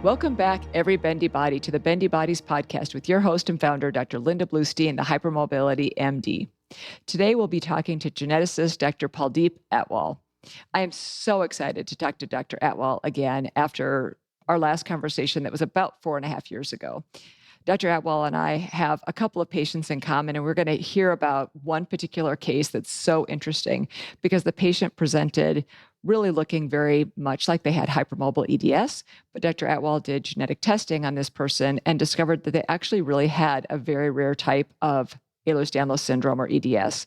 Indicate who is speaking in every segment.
Speaker 1: Welcome back, every Bendy Body, to the Bendy Bodies podcast with your host and founder, Dr. Linda Bluestein, the Hypermobility MD. Today, we'll be talking to geneticist Dr. Paldeep Atwal. I am so excited to talk to Dr. Atwal again after our last conversation that was about 4.5 years ago. Dr. Atwal and I have a couple of patients in common, and we're going to hear about one particular case that's so interesting because the patient presented really looking very much like they had hypermobile EDS, but Dr. Atwal did genetic testing on this person and discovered that they actually really had a very rare type of Ehlers-Danlos Syndrome or EDS.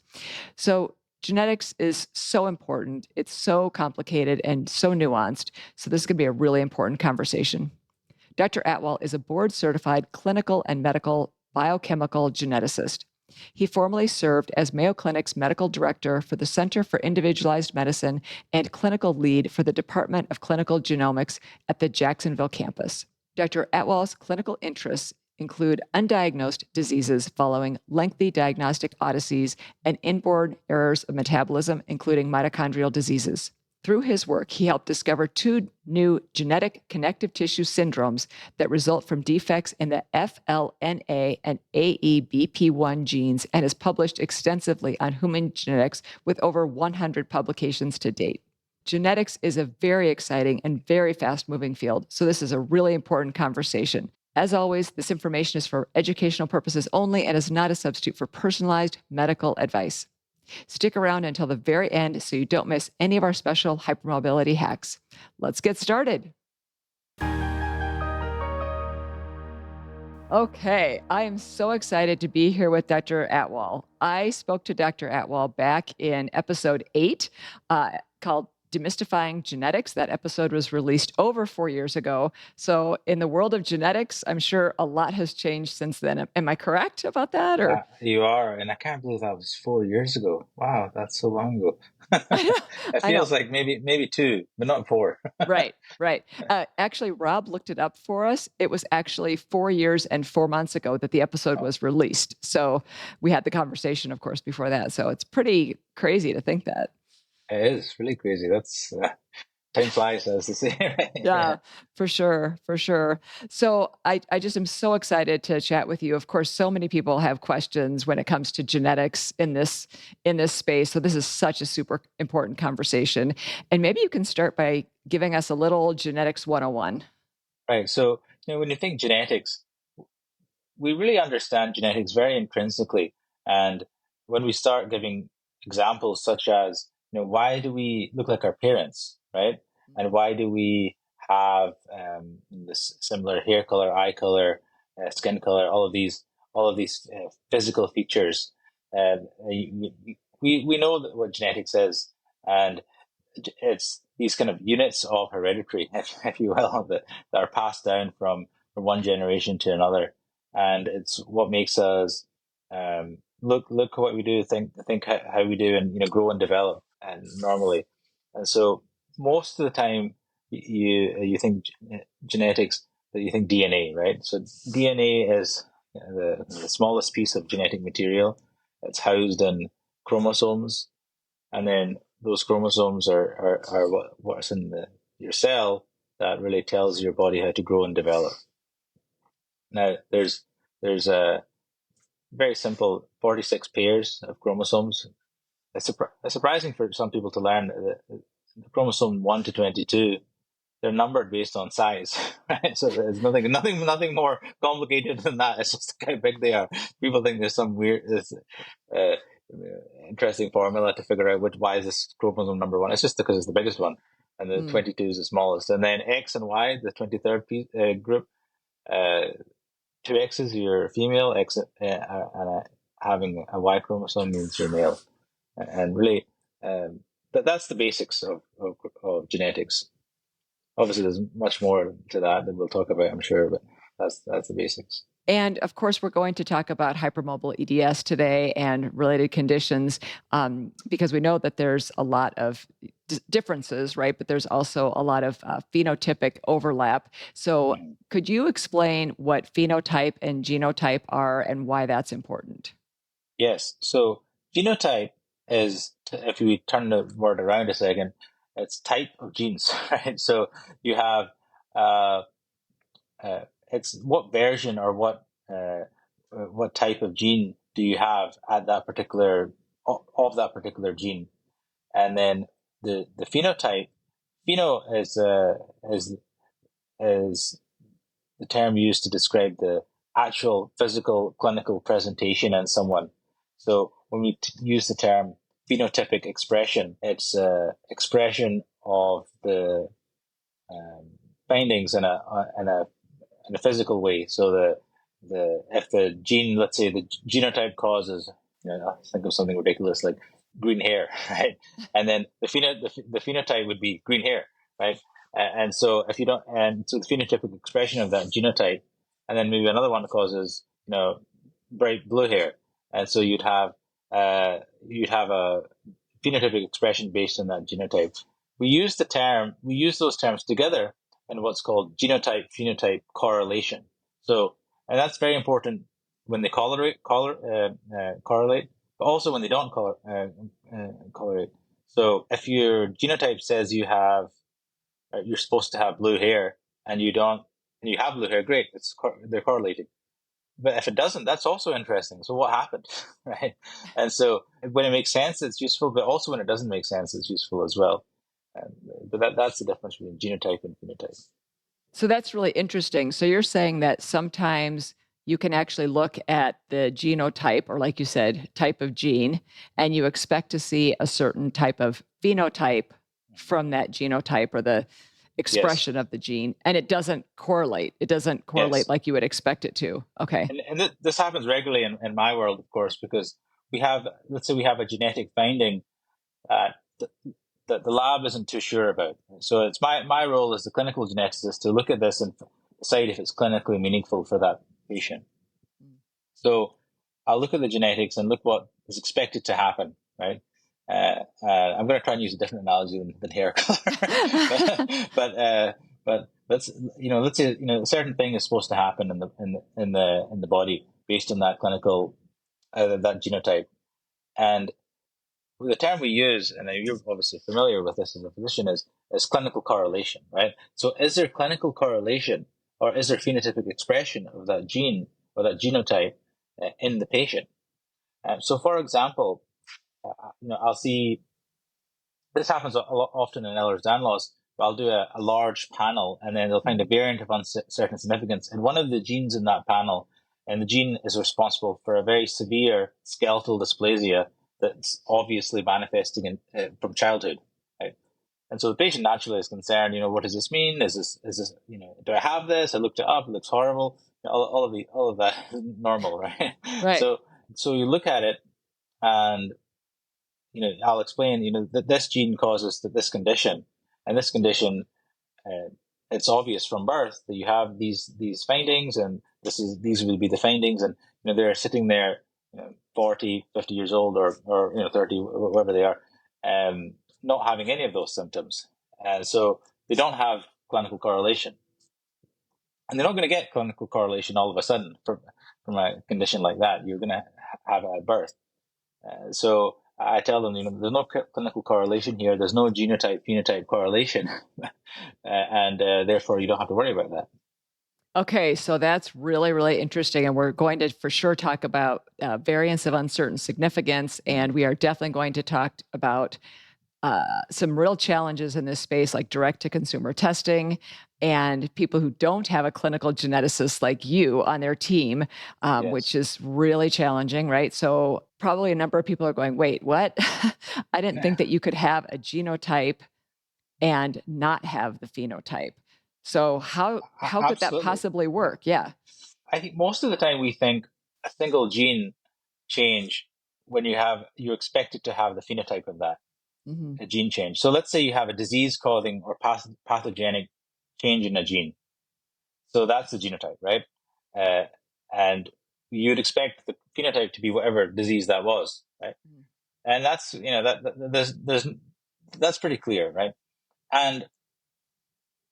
Speaker 1: So genetics is so important. It's so complicated and so nuanced. So this is going to be a really important conversation. Dr. Atwal is a board-certified clinical and medical biochemical geneticist. He formerly served as Mayo Clinic's medical director for the Center for Individualized Medicine and clinical lead for the Department of Clinical Genomics at the Jacksonville campus. Dr. Atwal's clinical interests include undiagnosed diseases following lengthy diagnostic odysseys and inborn errors of metabolism, including mitochondrial diseases. Through his work, he helped discover 2 new genetic connective tissue syndromes that result from defects in the FLNA and AEBP1 genes and has published extensively on human genetics with over 100 publications to date. Genetics is a very exciting and very fast-moving field, so this is a really important conversation. As always, this information is for educational purposes only and is not a substitute for personalized medical advice. Stick around until the very end so you don't miss any of our special hypermobility hacks. Let's get started. Okay, I am so excited to be here with Dr. Atwal. I spoke to Dr. Atwal back in episode 8 called Demystifying Genetics. That episode was released over 4 years ago. So in the world of genetics, I'm sure a lot has changed since then. Am I correct about that? Or
Speaker 2: You are, and I can't believe that was 4 years ago. Wow, that's so long ago. It
Speaker 1: I know.
Speaker 2: feels like maybe 2, but not 4.
Speaker 1: Right. Actually, Rob looked it up for us. It was actually 4 years and 4 months ago that the episode was released. So we had the conversation, of course, before that. So it's pretty crazy to think that.
Speaker 2: It is really crazy. That's time flies, as they say. Right?
Speaker 1: Yeah, for sure. So I just am so excited to chat with you. Of course, so many people have questions when it comes to genetics in this space. So this is such a super important conversation. And maybe you can start by giving us a little genetics 101.
Speaker 2: Right. So when you think genetics, we really understand genetics very intrinsically, and when we start giving examples such as, why do we look like our parents, right? And why do we have this similar hair color, eye color, skin color, all of these physical features? We know what genetics is, and it's these kind of units of hereditary, if you will, that are passed down from one generation to another, and it's what makes us look what we do, think how we do, and grow and develop and normally. And so most of the time you think genetics, that you think DNA, right? So DNA is the smallest piece of genetic material. It's housed in chromosomes, and then those chromosomes are what's in your cell that really tells your body how to grow and develop. Now, there's a very simple 46 pairs of chromosomes. It's surprising for some people to learn that the chromosome 1 to 22, they're numbered based on size, right? So there's nothing more complicated than that. It's just how big they are. People think there's some weird, interesting formula to figure out why is this chromosome number 1. It's just because it's the biggest one, and the 22 is the smallest. And then X and Y, the 23rd group, 2 X's you're female, X and having a Y chromosome means you're male. And really, that's the basics of genetics. Obviously, there's much more to that we'll talk about, I'm sure, but that's the basics.
Speaker 1: And of course, we're going to talk about hypermobile EDS today and related conditions because we know that there's a lot of differences, right? But there's also a lot of phenotypic overlap. So could you explain what phenotype and genotype are and why that's important?
Speaker 2: Yes. So genotype is, if we turn the word around a second, it's type of genes, right? So you have it's what version or what type of gene do you have at that particular of that particular gene, and then the phenotype. Pheno is the term used to describe the actual physical clinical presentation in someone. So when we use the term phenotypic expression, it's expression of the findings in a physical way. So if the gene, let's say the genotype causes, I'll think of something ridiculous like green hair, right? And then the phenotype would be green hair, right? And so if you don't, and so the phenotypic expression of that genotype, and then maybe another one causes, bright blue hair, and so you'd have a phenotypic expression based on that genotype. We use those terms together in what's called genotype phenotype correlation. So, and that's very important when they correlate, but also when they don't correlate. So, if your genotype says you're supposed to have blue hair, and you don't, and you have blue hair, great, they're correlated. But if it doesn't, that's also interesting. So what happened, right? And so when it makes sense, it's useful, but also when it doesn't make sense, it's useful as well. But that's the difference between genotype and phenotype.
Speaker 1: So that's really interesting. So you're saying that sometimes you can actually look at the genotype, or like you said, type of gene, and you expect to see a certain type of phenotype from that genotype or the expression of the gene, and it doesn't correlate. It doesn't correlate like you would expect it to. Okay.
Speaker 2: And this happens regularly in my world, of course, because let's say we have a genetic finding that the lab isn't too sure about. So it's my role as the clinical geneticist to look at this and decide if it's clinically meaningful for that patient. So I'll look at the genetics and look what is expected to happen, right? I'm going to try and use a different analogy than hair color, but let's say a certain thing is supposed to happen in the body based on that clinical that genotype, and the term we use, and you're obviously familiar with this as a physician, is clinical correlation, right? So is there clinical correlation, or is there phenotypic expression of that gene or that genotype in the patient? So, for example, I'll see this happens a lot often in Ehlers-Danlos. I'll do a large panel, and then they'll find a variant of uncertain significance, and one of the genes in that panel, and the gene is responsible for a very severe skeletal dysplasia that's obviously manifesting from childhood. Right? And so the patient naturally is concerned. What does this mean? Is this? Do I have this? I looked it up. It looks horrible. All of that is normal, right?
Speaker 1: Right.
Speaker 2: So you look at it, and I'll explain. That this gene causes this condition, and this condition, it's obvious from birth that you have these findings, and these will be the findings, and they're sitting there, 40, 50 years old, or 30, whatever they are, not having any of those symptoms, and so they don't have clinical correlation, and they're not going to get clinical correlation all of a sudden from a condition like that. You're going to have it at birth. So I tell them, there's no clinical correlation here. There's no genotype phenotype correlation, and therefore you don't have to worry about that.
Speaker 1: Okay, so that's really, really interesting. And we're going to for sure talk about variants of uncertain significance. And we are definitely going to talk about some real challenges in this space, like direct to consumer testing, and people who don't have a clinical geneticist like you on their team,
Speaker 2: Yes.
Speaker 1: which is really challenging, right? So probably a number of people are going, wait, what? I didn't think that you could have a genotype and not have the phenotype. So how could that possibly work? Yeah.
Speaker 2: I think most of the time we think a single gene change when you expect it to have the phenotype of that, a gene change. So let's say you have a disease-causing or pathogenic change in a gene. So that's the genotype, right? And you'd expect the phenotype to be whatever disease that was, right? And that's that's pretty clear, right? And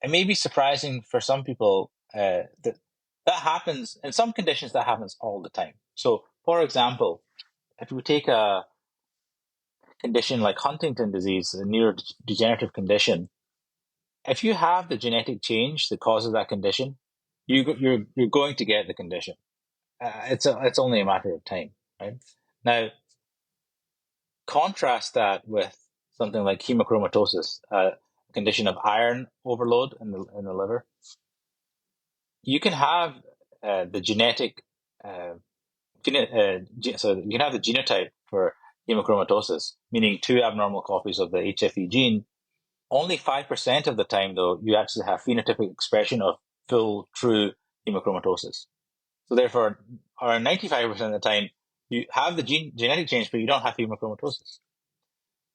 Speaker 2: it may be surprising for some people that happens in some conditions. That happens all the time. So, for example, if we take a condition like Huntington disease, a neurodegenerative condition, if you have the genetic change that causes that condition, you're going to get the condition. It's only a matter of time, right? Now, contrast that with something like hemochromatosis, a condition of iron overload in the liver. You can have the genetic, so you can have the genotype for hemochromatosis, meaning 2 abnormal copies of the HFE gene. Only 5% of the time, though, you actually have phenotypic expression of full, true hemochromatosis. So therefore, around 95% of the time, you have the genetic change, but you don't have hemochromatosis.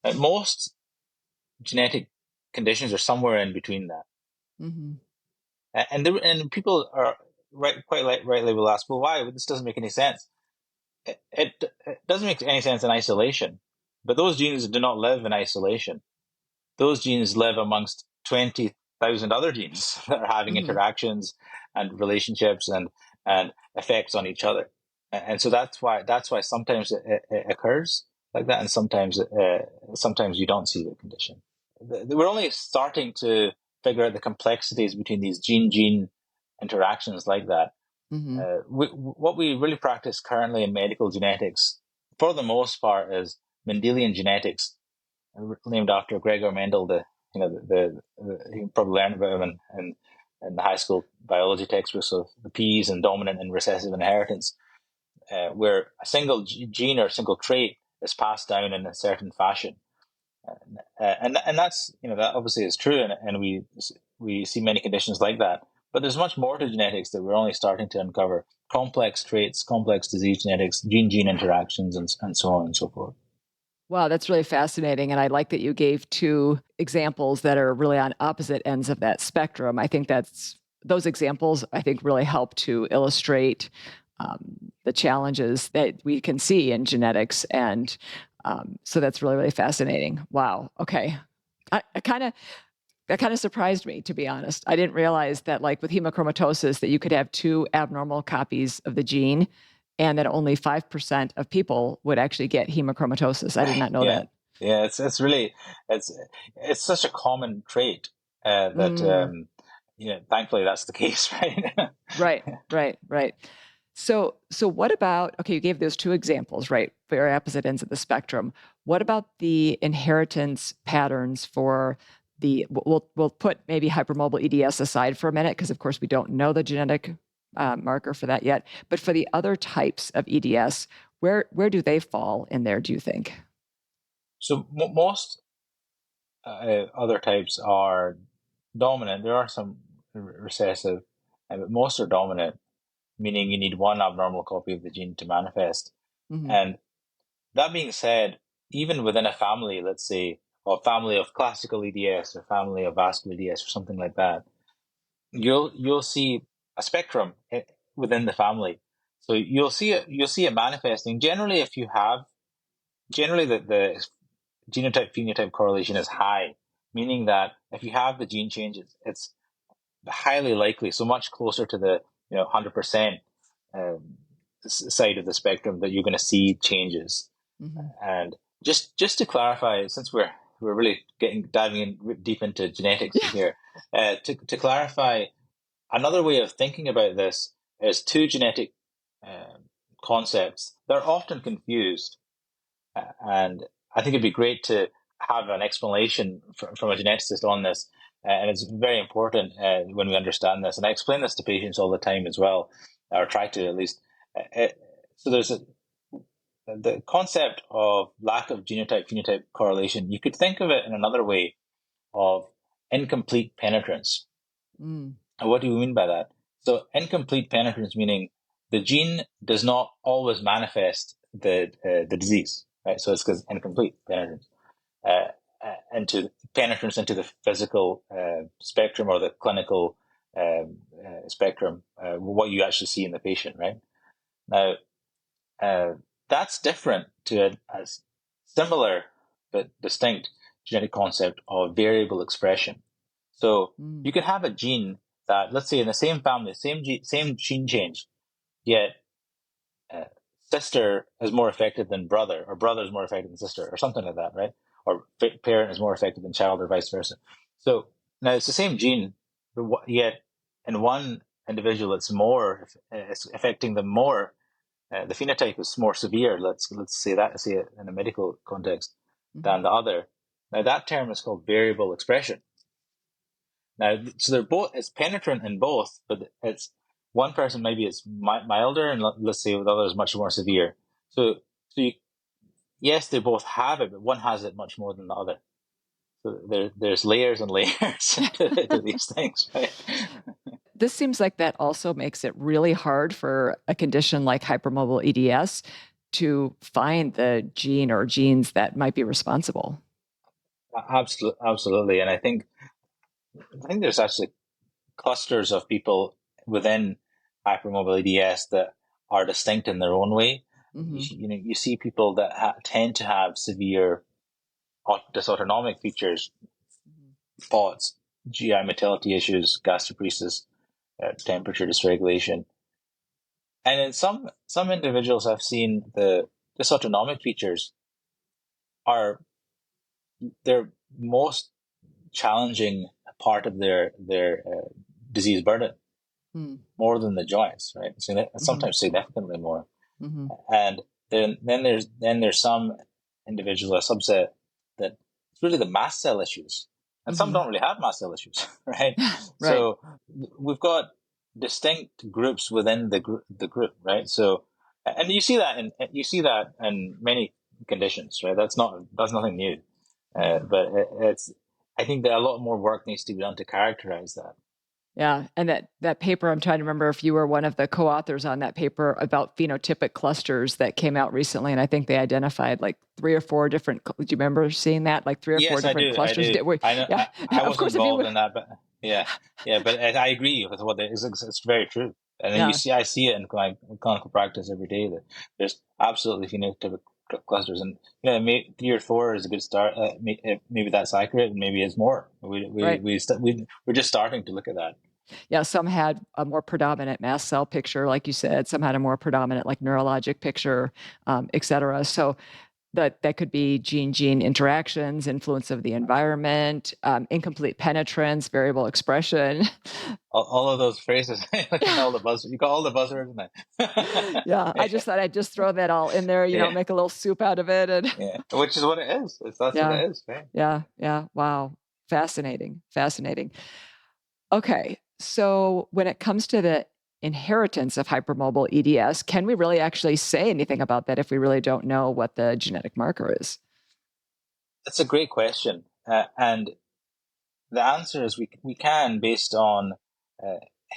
Speaker 2: And most genetic conditions are somewhere in between that.
Speaker 1: Mm-hmm.
Speaker 2: And people are rightly will ask, well, why? This doesn't make any sense. It doesn't make any sense in isolation, but those genes do not live in isolation. Those genes live amongst 20,000 other genes that are having
Speaker 1: Mm-hmm.
Speaker 2: interactions and relationships and effects on each other. And so that's why sometimes it occurs like that, and sometimes you don't see the condition. We're only starting to figure out the complexities between these gene interactions like that.
Speaker 1: Mm-hmm.
Speaker 2: What we really practice currently in medical genetics, for the most part, is Mendelian genetics, named after Gregor Mendel. You probably learned about him in the high school biology textbooks of the P's and dominant and recessive inheritance, where a single gene or a single trait is passed down in a certain fashion. And that's, that obviously is true, and we see many conditions like that. But there's much more to genetics that we're only starting to uncover: complex traits, complex disease genetics, gene interactions, and so on and so forth.
Speaker 1: Wow, that's really fascinating. And I like that you gave 2 examples that are really on opposite ends of that spectrum. I think those examples, I think, really help to illustrate the challenges that we can see in genetics. And so that's really, really fascinating. Wow. Okay. I kind of that kind of surprised me, to be honest. I didn't realize that, like with hemochromatosis, that you could have 2 abnormal copies of the gene, and that only 5% of people would actually get hemochromatosis. I did not know
Speaker 2: Yeah,
Speaker 1: that.
Speaker 2: yeah. It's it's such a common trait that
Speaker 1: Mm,
Speaker 2: thankfully that's the case, right?
Speaker 1: right, right, right. So what about, okay, you gave those 2 examples, right? Very opposite ends of the spectrum. What about the inheritance patterns for we'll put maybe hypermobile EDS aside for a minute, because of course we don't know the genetic marker for that yet. But for the other types of EDS, where do they fall in there, do you think?
Speaker 2: So most other types are dominant. There are some recessive, but most are dominant, meaning you need one abnormal copy of the gene to manifest.
Speaker 1: Hmm.
Speaker 2: And that being said, even within a family, let's say, or family of classical EDS or family of vascular EDS or something like that, you'll see a spectrum within the family. So you'll see it manifesting. Generally, if you have generally the genotype phenotype correlation is high, meaning that if you have the gene changes, it's highly likely, so much closer to the 100% side of the spectrum, that you're going to see changes.
Speaker 1: Hmm.
Speaker 2: And just to clarify, since we're really diving in deep into genetics
Speaker 1: Yeah.
Speaker 2: here, to clarify, another way of thinking about this is 2 genetic concepts. They're often confused, and I think it'd be great to have an explanation from a geneticist on this. And it's very important when we understand this. And I explain this to patients all the time as well, or try to at least. So there's the concept of lack of genotype phenotype correlation. You could think of it in another way, of incomplete penetrance.
Speaker 1: Mm,
Speaker 2: And what do we mean by that? So incomplete penetrance meaning the gene does not always manifest the disease, right? So it's because incomplete penetrance uh, into penetrance into the physical spectrum, or the clinical spectrum, what you actually see in the patient, right? Now, uh, that's different to a similar but distinct genetic concept of variable expression. So
Speaker 1: mm,
Speaker 2: you could have a gene that, let's say, in the same family, same gene change, yet uh, sister is more affected than brother, or brother is more affected than sister, or something like that, right? Or parent is more affected than child, or vice versa. So now it's the same gene, but yet in one individual, it's affecting them more. The phenotype is more severe. Let's say it in a medical context than the other. Now that term is called variable expression. Now, so they're both, it's penetrant in both, but it's one person maybe it's milder, and let's say the other is much more severe. Yes, they both have it, but one has it much more than the other. So there's layers and layers to these things, right?
Speaker 1: This seems like that also makes it really hard for a condition like hypermobile EDS to find the gene or genes that might be responsible.
Speaker 2: Absolutely. And I think there's actually clusters of people within hypermobile EDS that are distinct in their own way. You see people that tend to have severe dysautonomic features, thoughts, GI motility issues, gastroparesis, temperature dysregulation. And in some individuals, I've seen the dysautonomic features are their most challenging part of their disease burden, more than the joints, right? So sometimes significantly more. And then there's some individual, a subset, that it's really the mast cell issues, and some don't really have mast cell issues, right?
Speaker 1: Right.
Speaker 2: So we've got distinct groups within the group, right? So, and you see that in many conditions, right? That's nothing new, but I think that a lot more work needs to be done to characterize that.
Speaker 1: Yeah, and that paper, I'm trying to remember if you were one of the co-authors on that paper about phenotypic clusters that came out recently, and I think they identified like 3 or 4 different. Do you remember seeing that? Like 3 or 4 different clusters.
Speaker 2: I do. I know.
Speaker 1: Yeah,
Speaker 2: I
Speaker 1: of
Speaker 2: wasn't
Speaker 1: course. If you
Speaker 2: involved in that, but yeah. But I agree with what it's very true. And then
Speaker 1: yeah,
Speaker 2: I see it in clinical practice every day that there's absolutely phenotypic clusters, and maybe 3 or 4 is a good start. Maybe that's accurate, and maybe it's more.
Speaker 1: right.
Speaker 2: We're just starting to look at that.
Speaker 1: Yeah, some had a more predominant mast cell picture, like you said. Some had a more predominant, like neurologic picture, et cetera. So that could be gene-gene interactions, influence of the environment, incomplete penetrance, variable expression.
Speaker 2: All of those phrases, all the buzz. You got all the buzzwords in there.
Speaker 1: Yeah, I just thought I'd just throw that all in there. Make a little soup out of it, and
Speaker 2: yeah, which is what it is. That's what
Speaker 1: yeah,
Speaker 2: it is, right?
Speaker 1: yeah. Wow, fascinating. Okay, so when it comes to the inheritance of hypermobile EDS, can we really actually say anything about that if we really don't know what the genetic marker is?
Speaker 2: That's a great question, and the answer is we can, based on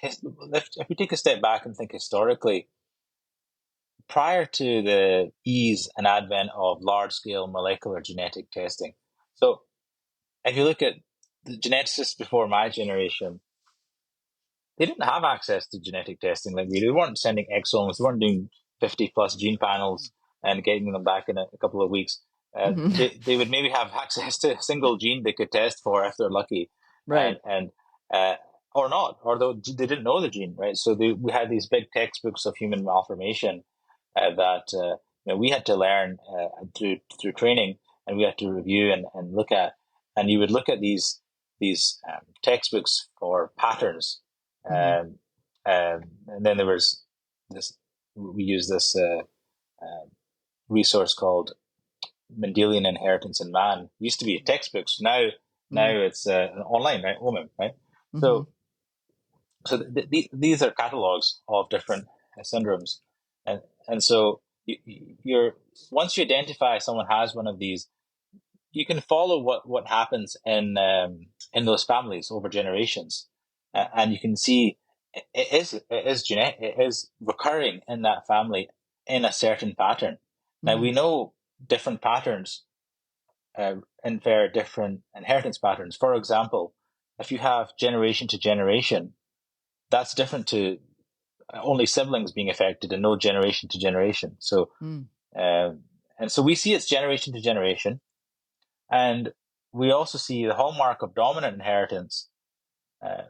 Speaker 2: if we take a step back and think historically, prior to the ease and advent of large-scale molecular genetic testing. So if you look at the geneticists before my generation, they didn't have access to genetic testing like we do. They weren't sending exomes. They weren't doing 50 plus gene panels and getting them back in a couple of weeks. They would maybe have access to a single gene they could test for if they're lucky,
Speaker 1: Right.
Speaker 2: and or not, or they didn't know the gene, right? So we had these big textbooks of human malformation that we had to learn through training, and we had to review and look at, and you would look at these textbooks for patterns. And then there was this. We use this resource called Mendelian Inheritance in Man. It used to be textbooks. Now it's online, right? OMIM, right? So these are catalogs of different syndromes, and so you're once you identify someone has one of these, you can follow what happens in those families over generations, and you can see it is recurring in that family in a certain pattern. Now we know different patterns infer different inheritance patterns. For example, if you have generation to generation, that's different to only siblings being affected and no generation to generation. So and so we see it's generation to generation. And we also see the hallmark of dominant inheritance,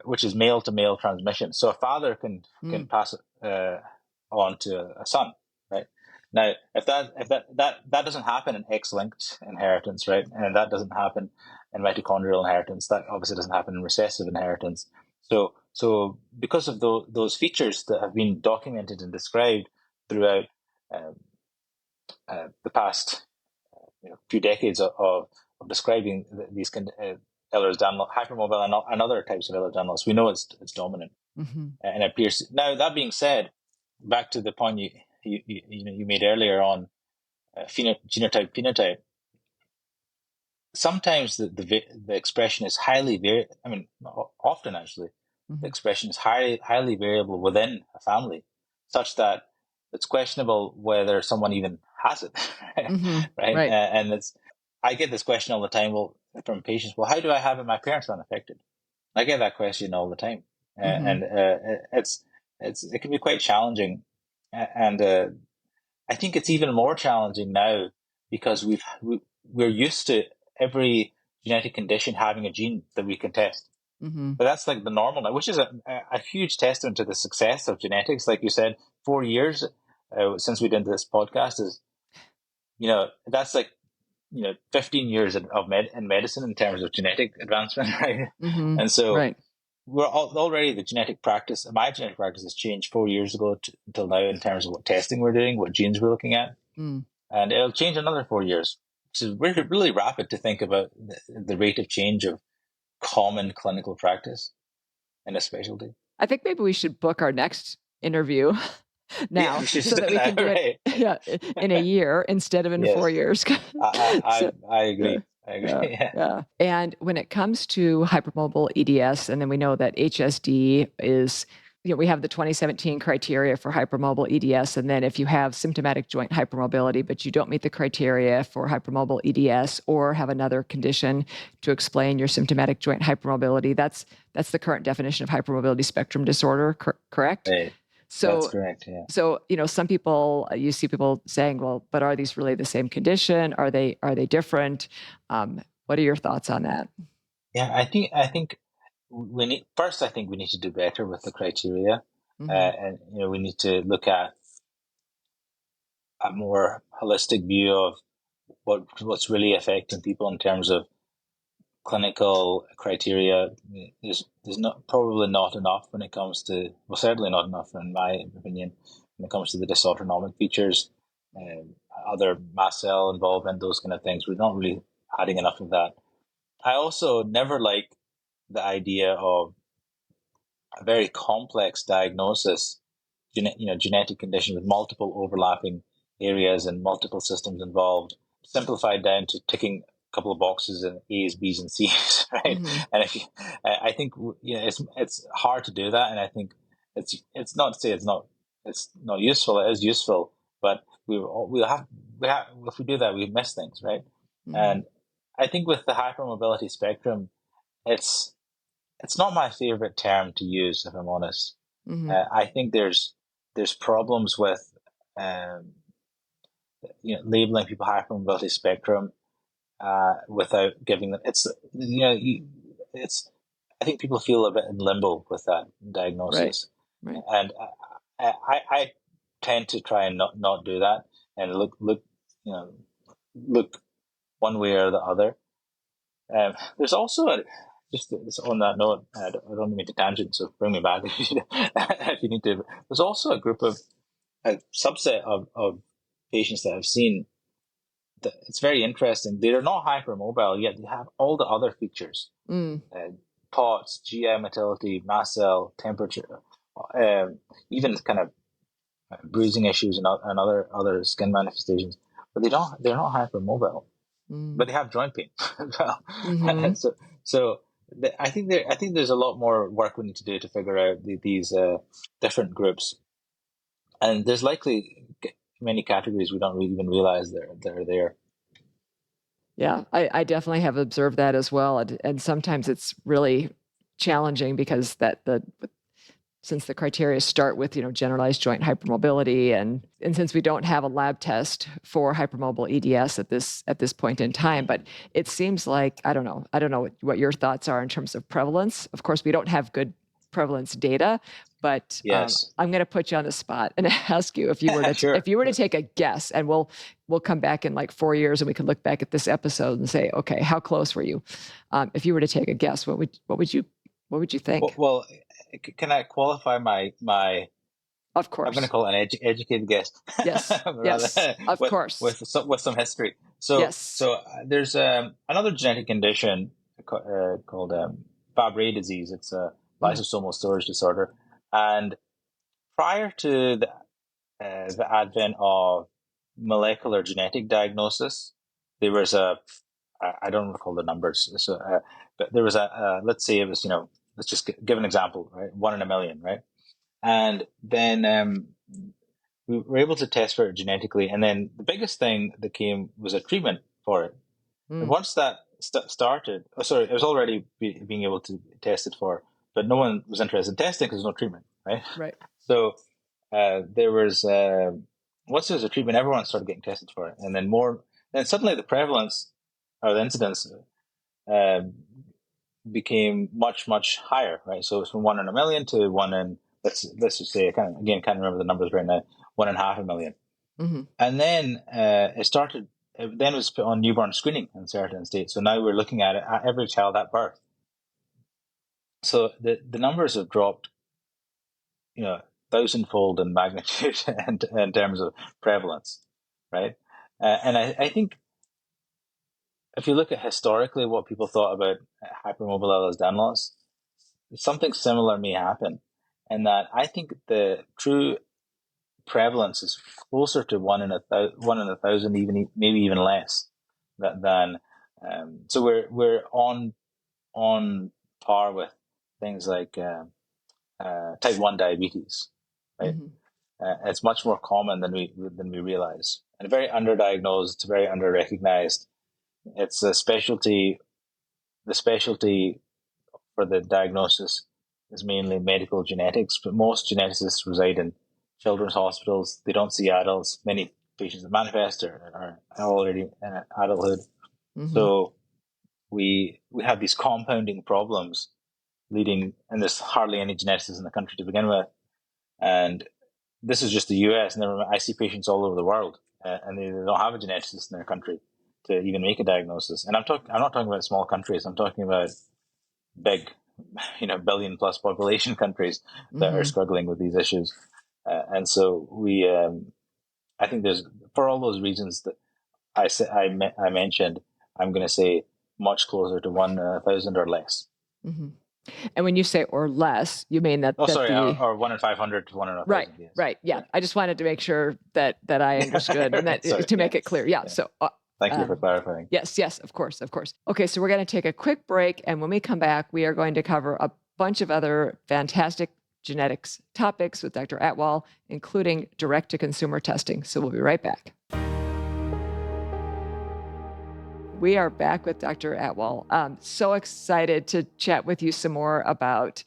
Speaker 2: which is male to male transmission. So a father can pass it on to a son, right? Now, if that doesn't happen in X-linked inheritance, right, and that doesn't happen in mitochondrial inheritance, that obviously doesn't happen in recessive inheritance. So So because of those features that have been documented and described throughout the past few decades of describing these Ehlers-Danlos, hypermobile and other types of Ehlers-Danlos, we know it's dominant.
Speaker 1: Mm-hmm.
Speaker 2: And it appears. Now, that being said, back to the point you made earlier on genotype, phenotype, sometimes the expression is highly often actually, the expression is highly variable within a family, such that it's questionable whether someone even has it, right?
Speaker 1: Right.
Speaker 2: And I get this question all the time. Well, from patients, well, how do I have it? My parents are unaffected. I get that question all the time, and it can be quite challenging, and I think it's even more challenging now because we're used to every genetic condition having a gene that we can test. But that's like the normal now, which is a huge testament to the success of genetics. Like you said, 4 years since we did this podcast is, that's like, 15 years in medicine in terms of genetic advancement, right? And so
Speaker 1: Right.
Speaker 2: we're already my genetic practice has changed 4 years ago until now in terms of what testing we're doing, what genes we're looking at. And it'll change another 4 years, which is really, really rapid to think about the rate of change of common clinical practice in a specialty.
Speaker 1: I think maybe we should book our next interview now so that we can do
Speaker 2: right.
Speaker 1: it in a year instead of in 4 years.
Speaker 2: I agree. I agree.
Speaker 1: Yeah. And when it comes to hypermobile EDS, and then we know that HSD is, we have the 2017 criteria for hypermobile EDS. And then if you have symptomatic joint hypermobility, but you don't meet the criteria for hypermobile EDS or have another condition to explain your symptomatic joint hypermobility, that's the current definition of hypermobility spectrum disorder, correct?
Speaker 2: Right.
Speaker 1: So,
Speaker 2: that's correct, yeah.
Speaker 1: So, some people, you see people saying, well, but are these really the same condition? Are they different? What are your thoughts on that?
Speaker 2: Yeah, I think we need to do better with the criteria. And, we need to look at a more holistic view of what's really affecting people in terms of clinical criteria. There's probably not enough when it comes to, certainly not enough in my opinion, when it comes to the dysautonomic features, other mast cell involvement, those kind of things. We're not really adding enough of that. I also never liked the idea of a very complex diagnosis, genetic condition with multiple overlapping areas and multiple systems involved, simplified down to ticking a couple of boxes in A's, B's, and C's, right? And I think it's hard to do that, and I think it's not to say it's not useful. It is useful, but we'll have if we do that, we miss things, right? And I think with the hypermobility spectrum, it's not my favorite term to use, if I'm honest. I think there's problems with labeling people hypermobility spectrum without giving them. I think people feel a bit in limbo with that diagnosis,
Speaker 1: right.
Speaker 2: And I tend to try and not do that and look one way or the other. There's also just on that note, I don't mean to tangent, so bring me back if you need to. There's also a subset of patients that I've seen that it's very interesting. They're not hypermobile, yet they have all the other features. POTS, GI motility, mast cell, temperature, even kind of bruising issues and other skin manifestations. But they're not hypermobile. But they have joint pain as well. So I think there's a lot more work we need to do to figure out these different groups, and there's likely many categories we don't really even realize they're there.
Speaker 1: Yeah, I definitely have observed that as well, and sometimes it's really challenging because since the criteria start with generalized joint hypermobility, and since we don't have a lab test for hypermobile EDS at this point in time, but it seems like I don't know what your thoughts are in terms of prevalence. Of course, we don't have good prevalence data, but
Speaker 2: yes.
Speaker 1: I'm going to put you on the spot and ask you if you were to if you were to take a guess, and we'll come back in like 4 years and we can look back at this episode and say, okay, how close were you? If you were to take a guess, what would you What would you think?
Speaker 2: Well, can I qualify my
Speaker 1: Of
Speaker 2: I'm going to
Speaker 1: course.
Speaker 2: call it an educated guess,
Speaker 1: Yes. Yes.
Speaker 2: rather
Speaker 1: Of course.
Speaker 2: with some history. So
Speaker 1: Yes.
Speaker 2: there's another genetic condition called Fabry disease. It's a
Speaker 1: Mm,
Speaker 2: lysosomal storage disorder, and prior to the advent of molecular genetic diagnosis, there was I don't recall the numbers, so but there was let's say it was let's just give an example, right? 1 in a million, right? And then we were able to test for it genetically, and then the biggest thing that came was a treatment for it. And
Speaker 1: mm,
Speaker 2: once that started, oh, sorry, it was already being able to test it for, but no one was interested in testing because there's no treatment, right?
Speaker 1: right.
Speaker 2: So there was once there was a treatment, everyone started getting tested for it, and then more. Then suddenly the prevalence or the incidence uh, became much higher, right? So it's from 1 in a million to 1 in, let's just say, I can't remember the numbers right now, 1.5 million.
Speaker 1: Hmm.
Speaker 2: And then it then was put on newborn screening in certain states. So now we're looking at it at every child at birth. So the numbers have dropped, thousandfold in magnitude and in terms of prevalence, right? And I think if you look at historically what people thought about hypermobile Ehlers-Danlos, something similar may happen, and that I think the true prevalence is closer to 1 in 1,000, even maybe even less than. So we're on par with things like type 1 diabetes, right?
Speaker 1: Hmm.
Speaker 2: It's much more common than we realize, and very underdiagnosed. It's very underrecognized. It's a specialty. The specialty for the diagnosis is mainly medical genetics, but most geneticists reside in children's hospitals. They don't see adults. Many patients that manifest are already in adulthood.
Speaker 1: Hmm.
Speaker 2: So we have these compounding problems leading, and there's hardly any geneticists in the country to begin with. And this is just the US. Never mind, I see patients all over the world, and they don't have a geneticist in their country to even make a diagnosis. And I'm not talking about small countries. I'm talking about big, billion plus population countries that are
Speaker 1: Hmm.
Speaker 2: struggling with these issues. And so I think there's, for all those reasons that I mentioned, I'm going to say much closer to 1,000 or less.
Speaker 1: Hmm. And when you say or less, you mean
Speaker 2: Oh,
Speaker 1: that
Speaker 2: sorry,
Speaker 1: the
Speaker 2: 1 in 500 to 1 in a
Speaker 1: right,
Speaker 2: thousand. Yes.
Speaker 1: right, yeah.
Speaker 2: Yeah.
Speaker 1: I just wanted to make sure that I understood and that
Speaker 2: Sorry.
Speaker 1: to
Speaker 2: Yeah.
Speaker 1: make it clear. Yeah.
Speaker 2: Yeah.
Speaker 1: So,
Speaker 2: Thank you for
Speaker 1: um,
Speaker 2: clarifying.
Speaker 1: yes, yes, of course, of course. Okay, so we're going to take a quick break, and when we come back, we are going to cover a bunch of other fantastic genetics topics with Dr. Atwal, including direct-to-consumer testing. So we'll be right back. We are back with Dr. Atwal. So excited to chat with you some more about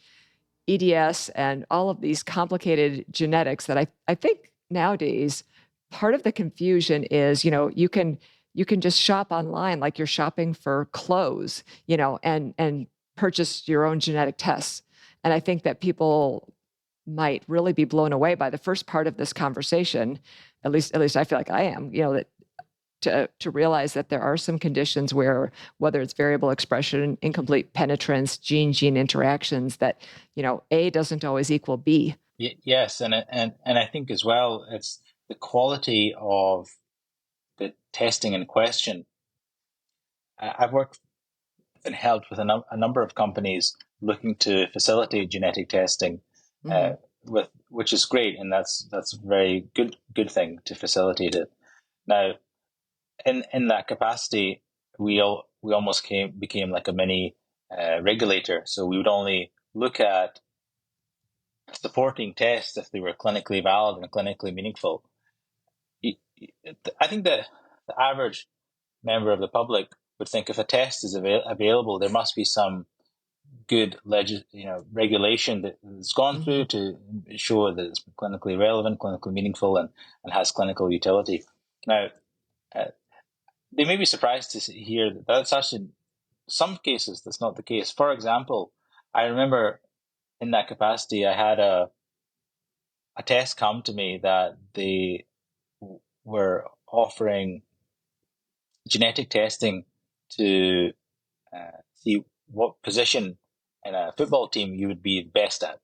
Speaker 1: EDS and all of these complicated genetics that I think nowadays part of the confusion is, you can just shop online like you're shopping for clothes, and purchase your own genetic tests. And I think that people might really be blown away by the first part of this conversation. At least I feel like I am, that to realize that there are some conditions where, whether it's variable expression, incomplete penetrance, gene interactions, that A doesn't always equal B.
Speaker 2: Yes, and I think as well, it's the quality of the testing in question. I've worked and helped with a number of companies looking to facilitate genetic testing,
Speaker 1: Hmm.
Speaker 2: with which is great, and that's a very good thing to facilitate it. Now, in that capacity, we almost became like a mini regulator. So we would only look at supporting tests if they were clinically valid and clinically meaningful. I think that the average member of the public would think if a test is available, there must be some good regulation that has gone
Speaker 1: Hmm.
Speaker 2: through to ensure that it's clinically relevant, clinically meaningful, and has clinical utility. Now, uh, they may be surprised to hear that that's actually some cases that's not the case. For example, I remember in that capacity, I had a test come to me that they were offering genetic testing to see what position a football team you would be the best at.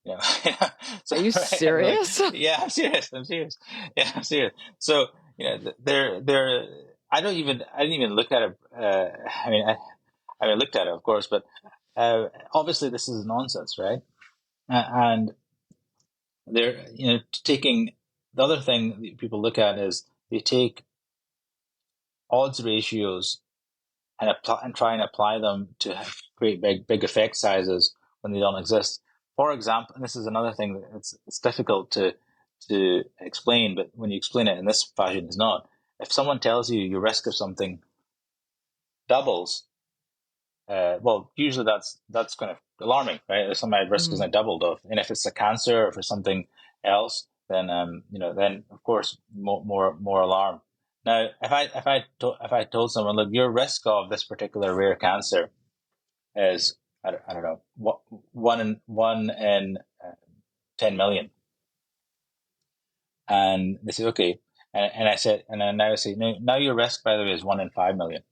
Speaker 2: You know, so,
Speaker 1: Are you
Speaker 2: right? And like,
Speaker 1: serious?
Speaker 2: yeah, I'm serious. Yeah, I'm serious. So, they're. I didn't even look at it. I looked at it, of course, but obviously this is nonsense, right? And they're, taking the other thing that people look at is they take odds ratios and try and apply them to create big effect sizes when they don't exist. For example, and this is another thing that it's difficult to explain, but when you explain it in this fashion, it's not. If someone tells you your risk of something doubles, well, usually that's kind of alarming, right? If my risk is not doubled, and if it's a cancer or for something else, then then of course more alarm. Now, if I told someone, look, your risk of this particular rare cancer is I don't know what one in 10 million, and they say okay, and I said, and then now I say, no, now your risk, by the way, is 1 in 5 million.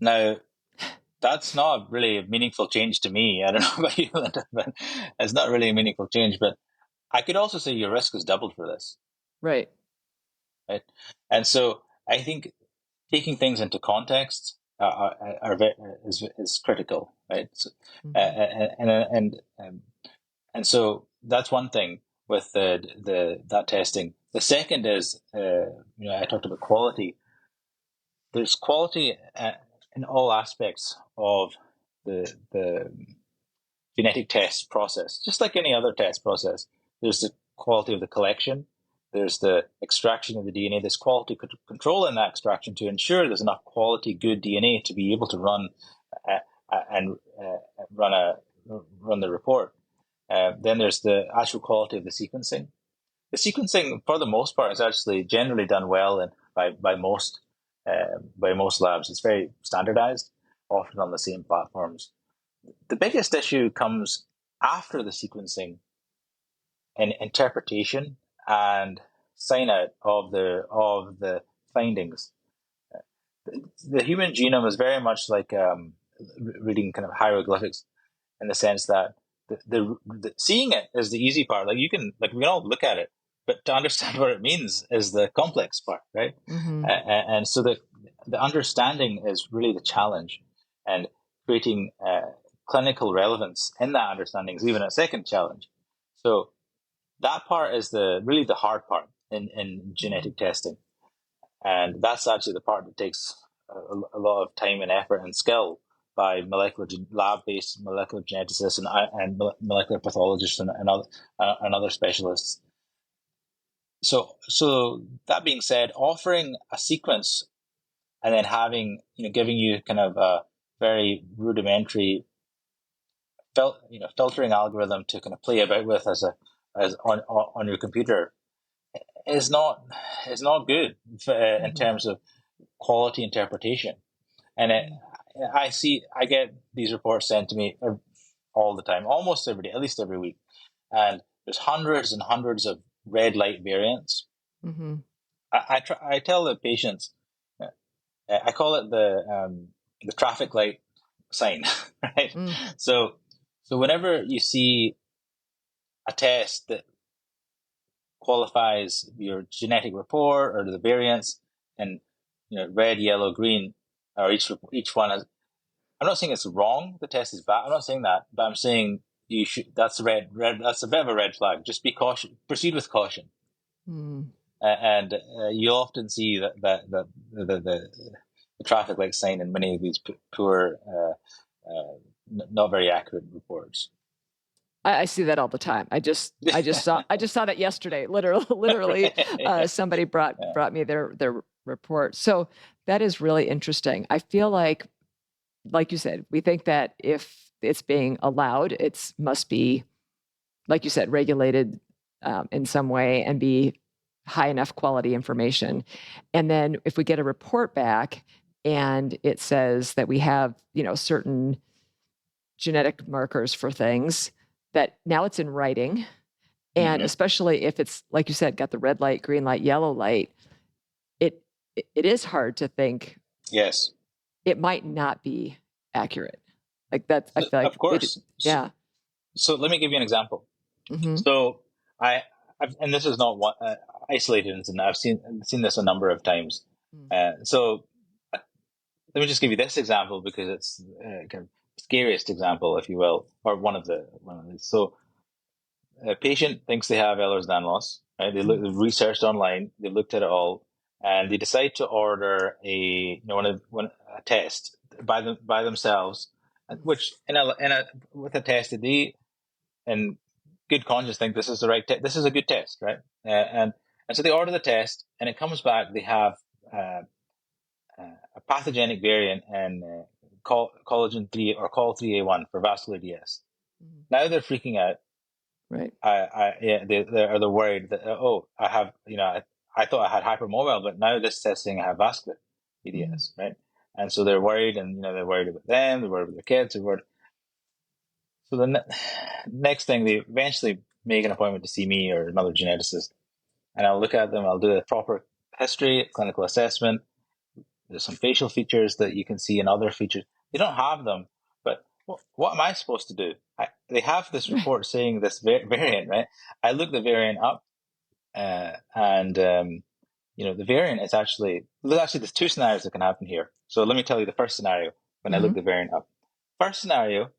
Speaker 2: Now, that's not really a meaningful change to me. I don't know about you, Linda, but it's not really a meaningful change. But I could also say your risk is doubled for this.
Speaker 1: Right.
Speaker 2: And so I think taking things into context is critical, right? So, and so that's one thing with that testing. The second is, I talked about quality. There's quality in all aspects of the genetic test process, just like any other test process. There's the quality of the collection, there's the extraction of the DNA, there's quality control in that extraction to ensure there's enough quality, good DNA to be able to run and run the report. Then there's the actual quality of the sequencing. The sequencing, for the most part, is actually generally done well by most labs. It's very standardized, often on the same platforms. The biggest issue comes after the sequencing and interpretation and sign out of the findings. The human genome is very much like reading kind of hieroglyphics, in the sense that the seeing it is the easy part. Like we can all look at it, but to understand what it means is the complex part, right? And so the understanding is really the challenge, and creating clinical relevance in that understanding is even a second challenge. So that part is really the hard part in genetic testing, and that's actually the part that takes a lot of time and effort and skill by lab-based molecular geneticists and molecular pathologists and other specialists. So that being said, offering a sequence and then having giving you kind of a very rudimentary filtering algorithm to kind of play about with as on your computer is not good in terms of quality interpretation. And I get these reports sent to me all the time, almost every day, at least every week, and there's hundreds and hundreds of red light variants. I tell the patients, I call it the traffic light sign, right? So whenever you see a test that qualifies your genetic report or the variants, and red, yellow, green, or each one has. I'm not saying it's wrong. The test is bad. I'm not saying that, but I'm saying you should. That's red. That's a bit of a red flag. Just be cautious. Proceed with caution. And you often see that the traffic light sign in many of these poor, not very accurate reports.
Speaker 1: I see that all the time. I just saw that yesterday. Literally, somebody brought me their report. So that is really interesting. I feel like you said, we think that if it's being allowed, it must be, like you said, regulated in some way and be high enough quality information. And then if we get a report back and it says that we have, certain genetic markers for things, that now it's in writing. And especially if it's, like you said, got the red light, green light, yellow light, it is hard to think.
Speaker 2: Yes.
Speaker 1: It might not be accurate. Like that's, I feel like
Speaker 2: Of course.
Speaker 1: yeah.
Speaker 2: So let me give you an example.
Speaker 1: Mm-hmm.
Speaker 2: So and this is not one isolated incident. I've seen this a number of times. So let me just give you this example because it's kind of scariest example, if you will, or one of these. So a patient thinks they have Ehlers-Danlos, right? They researched online, they looked at it all, and they decide to order a a test by themselves, which with a test that they in good conscience think this is the right test. This is a good test, right? And so they order the test, and it comes back. They have a pathogenic variant in collagen 3 or col3A1 for vascular EDS. Now they're freaking out.
Speaker 1: Right.
Speaker 2: They're worried that I have I thought I had hypermobile, but now this is saying I have vascular EDS, right? And so they're worried, and they're worried about them, they're worried about their kids, they're worried. So the next thing, they eventually make an appointment to see me or another geneticist, and I'll look at them. I'll do a proper history, clinical assessment. There's some facial features that you can see and other features. They don't have them, but what am I supposed to do? They have this report saying this variant, right? I look the variant up, and the variant is there's two scenarios that can happen here. So let me tell you the first scenario when I look the variant up. First scenario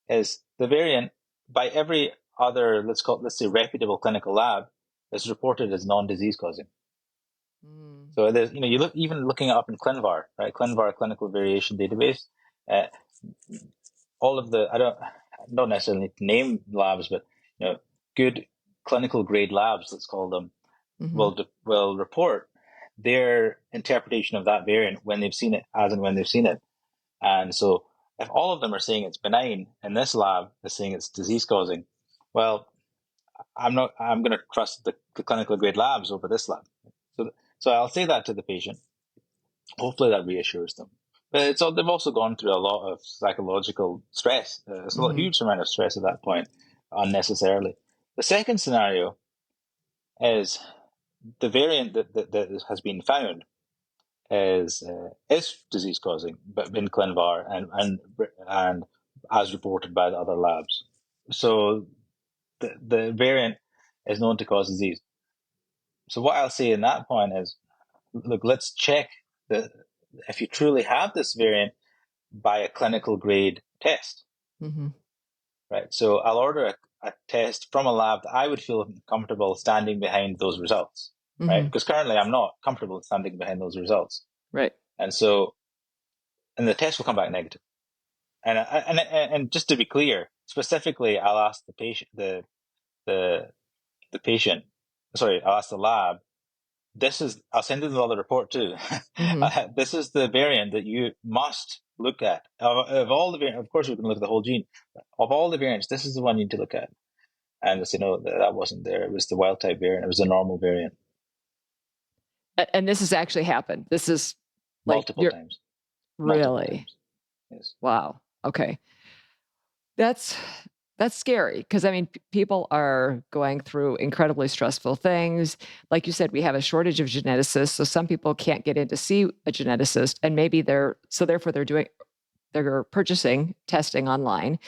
Speaker 2: is the variant by every other, let's say reputable clinical lab, is reported as non-disease causing. So there's, you look, even looking it up in ClinVar, right? ClinVar, Clinical Variation Database. All of I don't necessarily need to name labs, but good clinical grade labs, let's call them, will report their interpretation of that variant when they've seen it, as and when they've seen it. And so if all of them are saying it's benign and this lab is saying it's disease causing, well, I'm going to trust the clinical grade labs over this lab. So I'll say that to the patient. Hopefully that reassures them. But they've also gone through a lot of psychological stress. It's a huge amount of stress at that point, unnecessarily. The second scenario is the variant that has been found is disease causing, but in ClinVar and as reported by the other labs. So the variant is known to cause disease. So what I'll say in that point is, look, let's check if you truly have this variant by a clinical grade test. Right. So I'll order a test from a lab that I would feel comfortable standing behind those results. Right. Because currently I'm not comfortable standing behind those results.
Speaker 1: Right.
Speaker 2: And the test will come back negative. And just to be clear, specifically, I'll ask the patient, I'll ask the lab, I'll send them another report too. This is the variant that you must look at. Of all the variants, of course, we can look at the whole gene. Of all the variants, this is the one you need to look at. And they say, no, that wasn't there. It was the wild type variant. It was the normal variant.
Speaker 1: And this has actually happened. This is
Speaker 2: multiple times.
Speaker 1: Really?
Speaker 2: Multiple times. Yes.
Speaker 1: Wow. Okay. That's scary because people are going through incredibly stressful things. Like you said, we have a shortage of geneticists, so some people can't get in to see a geneticist, and maybe they're purchasing testing online,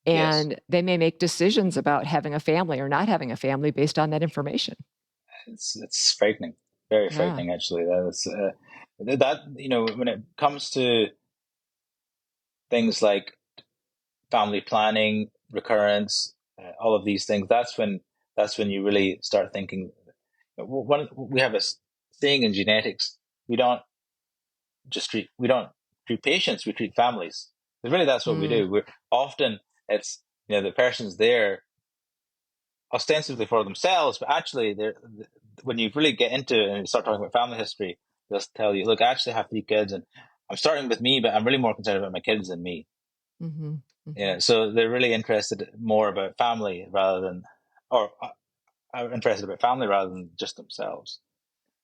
Speaker 1: and they may make decisions about having a family or not having a family based on that information.
Speaker 2: It's frightening, very frightening, actually. That's when it comes to things like family planning, recurrence, all of these things, that's when you really start thinking. We have a saying in genetics: we don't treat patients, we treat families. But really, that's what we do. We're often, it's the person's there ostensibly for themselves, but actually, when you really get into it and start talking about family history, they'll tell you, look, I actually have 3 kids, and I'm starting with me, but I'm really more concerned about my kids than me. So they're really interested more about family rather than, or are interested about family rather than just themselves.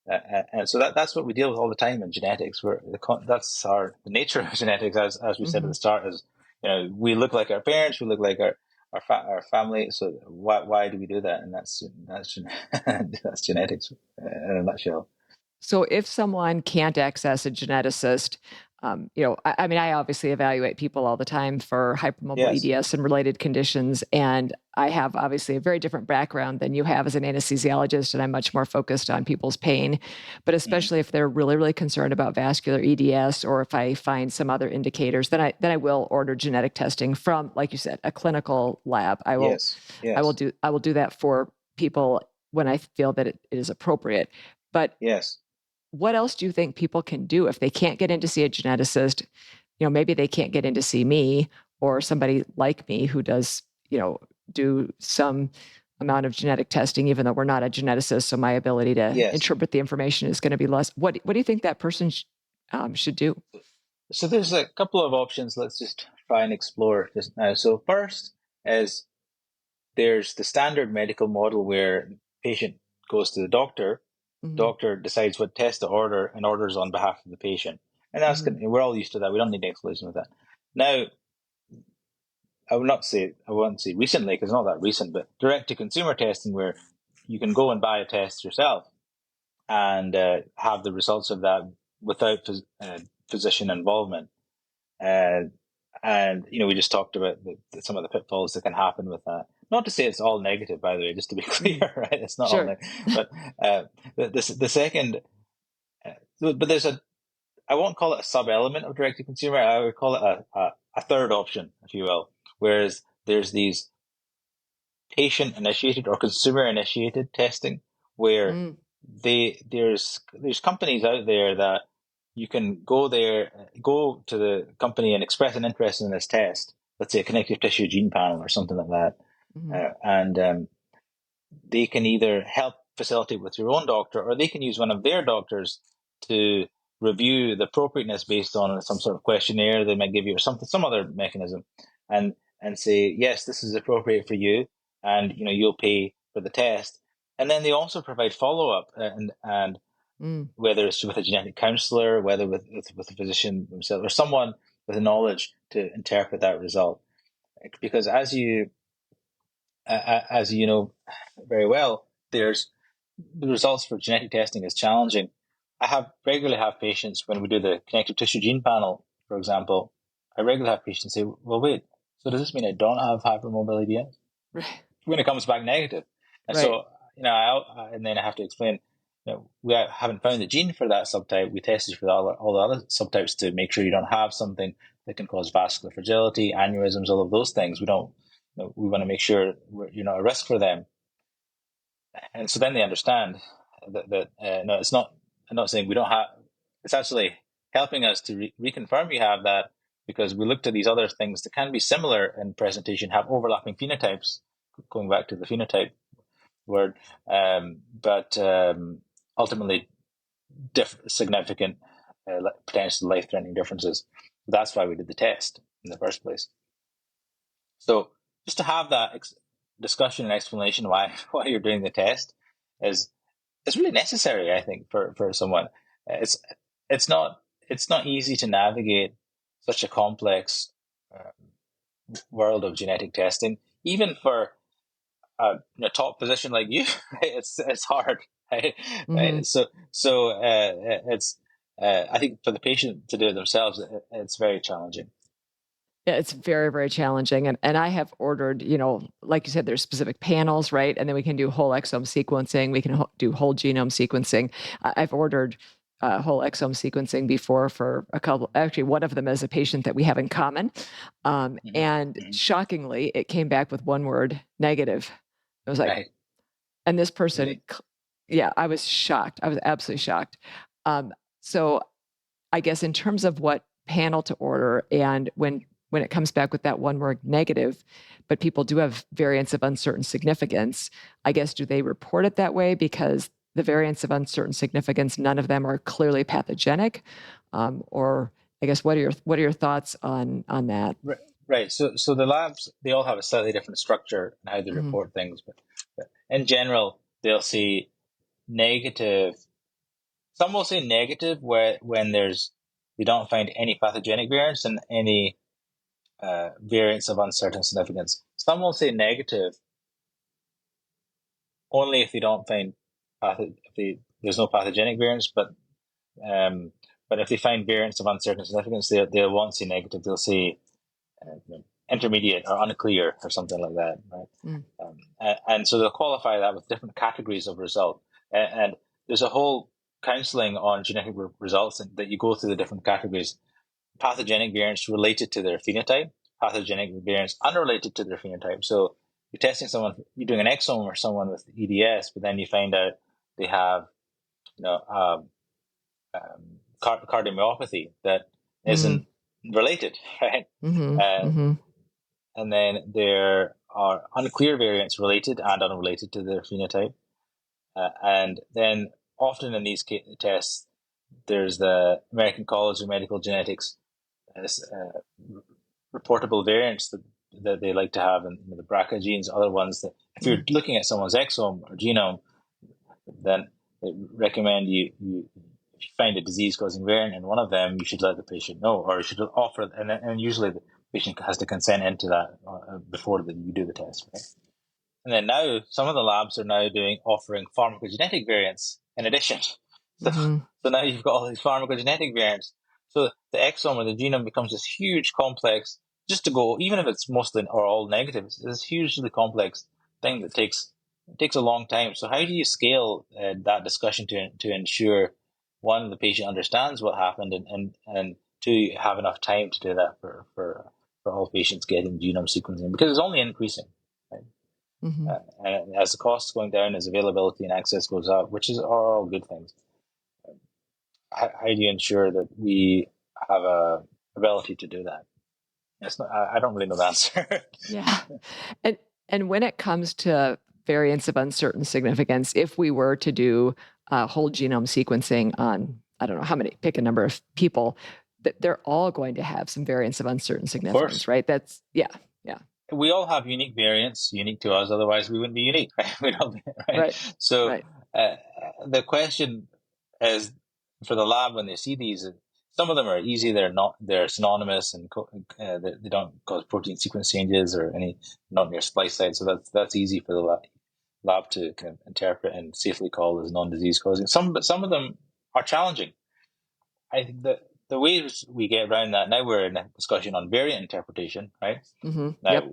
Speaker 2: And so that's what we deal with all the time in genetics. That's the nature of genetics, as we said at the start, is we look like our parents, we look like our family. So why do we do that? And that's that's genetics in a nutshell.
Speaker 1: So if someone can't access a geneticist, I mean, I obviously evaluate people all the time for hypermobile
Speaker 2: Yes.
Speaker 1: EDS and related conditions. And I have obviously a very different background than you have as an anesthesiologist, and I'm much more focused on people's pain. But
Speaker 2: Mm.
Speaker 1: especially if they're really, really concerned about vascular EDS, or if I find some other indicators, then I will order genetic testing from, like you said, a clinical lab.
Speaker 2: Yes. Yes.
Speaker 1: I will do that for people when I feel that it is appropriate. But
Speaker 2: Yes.
Speaker 1: what else do you think people can do if they can't get in to see a geneticist? Maybe they can't get in to see me or somebody like me who does, do some amount of genetic testing, even though we're not a geneticist. So my ability to
Speaker 2: Yes.
Speaker 1: interpret the information is going to be less. What do you think that person should do?
Speaker 2: So there's a couple of options. Let's just try and explore just now. So first is there's the standard medical model where the patient goes to the doctor,
Speaker 1: Mm-hmm.
Speaker 2: doctor decides what test to order and orders on behalf of the patient. And that's good. We're all used to that. We don't need explanation with that. Now, I won't say recently because it's not that recent, but direct to consumer testing where you can go and buy a test yourself and have the results of that without physician involvement. And we just talked about some of the pitfalls that can happen with that. Not to say it's all negative, by the way, just to be clear, right? It's not all
Speaker 1: Sure.
Speaker 2: negative. But the second, but there's I won't call it a sub element of direct to consumer. I would call it a third option, if you will. Whereas there's these patient initiated or consumer initiated testing where
Speaker 1: Mm.
Speaker 2: there's companies out there that you can go to the company and express an interest in this test. Let's say a connective tissue gene panel or something like that,
Speaker 1: Mm-hmm.
Speaker 2: and they can either help facilitate with your own doctor, or they can use one of their doctors to review the appropriateness based on some sort of questionnaire they might give you, or some other mechanism, and say yes, this is appropriate for you, and you'll pay for the test. And then they also provide follow up, and
Speaker 1: Mm.
Speaker 2: whether it's with a genetic counselor, whether with a physician themselves, or someone with the knowledge to interpret that result. Because as you know very well, there's the results for genetic testing is challenging. I regularly have patients when we do the connective tissue gene panel, for example. I regularly have patients say, "Well, wait. So does this mean I don't have hypermobility yet?"
Speaker 1: Right.
Speaker 2: When it comes back negative, and
Speaker 1: Right.
Speaker 2: so and then I have to explain. We haven't found the gene for that subtype. We tested for all the other subtypes to make sure you don't have something that can cause vascular fragility, aneurysms, all of those things. We don't. We want to make sure you're not a risk for them. And so then they understand that no, it's not. I'm not saying we don't have. It's actually helping us to reconfirm you have that, because we looked at these other things that can be similar in presentation, have overlapping phenotypes. Going back to the phenotype word, but ultimately significant, potentially life-threatening differences. That's why we did the test in the first place. So just to have that discussion and explanation why you're doing the test is really necessary, I think, for someone. It's it's not easy to navigate such a complex world of genetic testing, even for a top physician like you. It's hard, right?
Speaker 1: Mm-hmm.
Speaker 2: It's I think for the patient to do it themselves, it's very challenging.
Speaker 1: Yeah, it's very, very challenging. And I have ordered, like you said, there's specific panels, right? And then we can do whole exome sequencing. We can do whole genome sequencing. I've ordered whole exome sequencing before for a couple, actually, one of them is a patient that we have in common. And
Speaker 2: Mm-hmm.
Speaker 1: shockingly, it came back with one word, negative. I was like,
Speaker 2: Right.
Speaker 1: and this person,
Speaker 2: Really.
Speaker 1: yeah, I was shocked. I was absolutely shocked. So I guess in terms of what panel to order, and when it comes back with that one word negative, but people do have variants of uncertain significance, I guess, do they report it that way because the variants of uncertain significance, none of them are clearly pathogenic? Or I guess, what are your thoughts on that?
Speaker 2: Right. So the labs, they all have a slightly different structure and how they
Speaker 1: Mm-hmm.
Speaker 2: report things, but in general, they'll see negative. Some will say negative where when they don't find any pathogenic variants and any variants of uncertain significance. Some will say negative only if they don't find there's no pathogenic variants, but But if they find variants of uncertain significance, they'll won't say negative. They'll say intermediate or unclear or something like that, right? And so they'll qualify that with different categories of result. And there's a whole counseling on genetic results that you go through the different categories. Pathogenic variants related to their phenotype, pathogenic variants unrelated to their phenotype. So you're testing someone, you're doing an exome or someone with EDS, but then you find out they have, cardiomyopathy that isn't related, right? And then there are unclear variants related and unrelated to their phenotype. And then often in these tests, there's the American College of Medical Genetics reportable variants that they like to have in the BRCA genes, other ones that if you're looking at someone's exome or genome, then they recommend you if you find a disease-causing variant in one of them, you should let the patient know, or you should offer, and usually the patient has to consent into that before you do the test, right? And then now some of the labs are now offering pharmacogenetic variants in addition. So now you've got all these pharmacogenetic variants. So the exome or the genome becomes this huge complex, just to go, even if it's mostly or all negative, it's this hugely complex thing that takes a long time. So how do you scale that discussion to ensure, one, the patient understands what happened, and two, you have enough time to do that for all patients getting genome sequencing, because it's only increasing, right? And as the costs going down, as availability and access goes up, which are all good things. How do you ensure that we have a ability to do that? I don't really know the answer.
Speaker 1: Yeah. And when it comes to variants of uncertain significance, if we were to do whole genome sequencing on, I don't know how many, pick a number of people, that they're all going to have some variants of uncertain significance, right? That's, yeah.
Speaker 2: We all have unique variants, unique to us. Otherwise, we wouldn't be unique, right? We don't, right? So the question is, for the lab, when they see these, some of them are easy. They're synonymous, and they don't cause protein sequence changes or not near splice site. So that's easy for the lab to kind of interpret and safely call as non-disease causing. But some of them are challenging. I think that the ways we get around that, now we're in a discussion on variant interpretation, right? Now,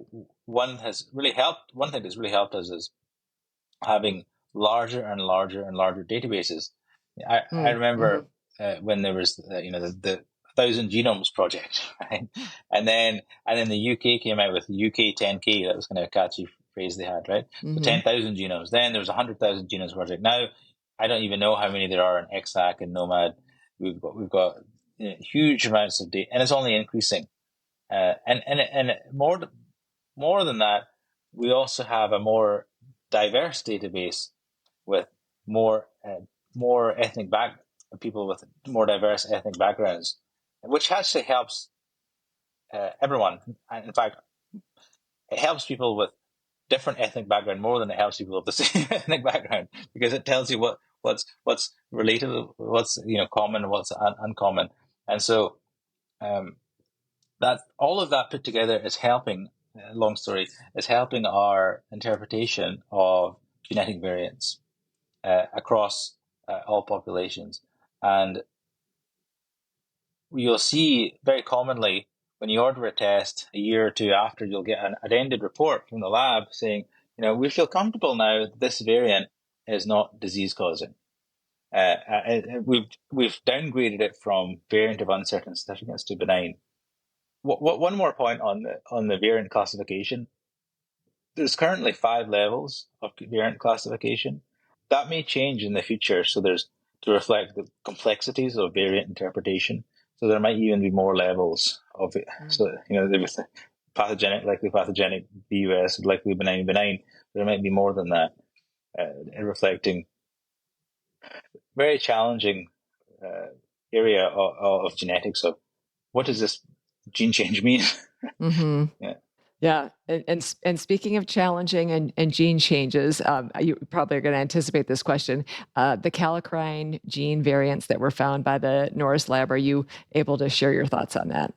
Speaker 2: one thing that's really helped us is having larger and larger and larger databases. I remember when there was the 1,000 Genomes project, right? And then the UK came out with the UK 10K. That was kind of a catchy phrase they had, right? So 10,000 genomes. Then there was a 100,000 genomes project. Now I don't even know how many there are in EXAC and Nomad. We've got huge amounts of data, and it's only increasing. And more than that, we also have a more diverse database with more people with more diverse ethnic backgrounds, which actually helps everyone. In fact, it helps people with different ethnic background more than it helps people of the same ethnic background, because it tells you what's related, what's common, what's uncommon, and so that all of that put together is helping. Long story, is helping our interpretation of genetic variants across all populations, and you'll see very commonly when you order a test a year or two after, you'll get an addended report from the lab saying, we feel comfortable now that this variant is not disease causing. We've downgraded it from variant of uncertain significance to benign. One more point on the variant classification. There's currently 5 levels of variant classification. That may change in the future. So there's to reflect the complexities of variant interpretation. So there might even be more levels of it. So, there was pathogenic, likely pathogenic, VUS, likely benign. There might be more than that, reflecting very challenging area of genetics of what does this gene change mean?
Speaker 1: Yeah. And speaking of challenging and gene changes, you probably are going to anticipate this question. The kallikrein gene variants that were found by the Norris lab, are you able to share your thoughts on that?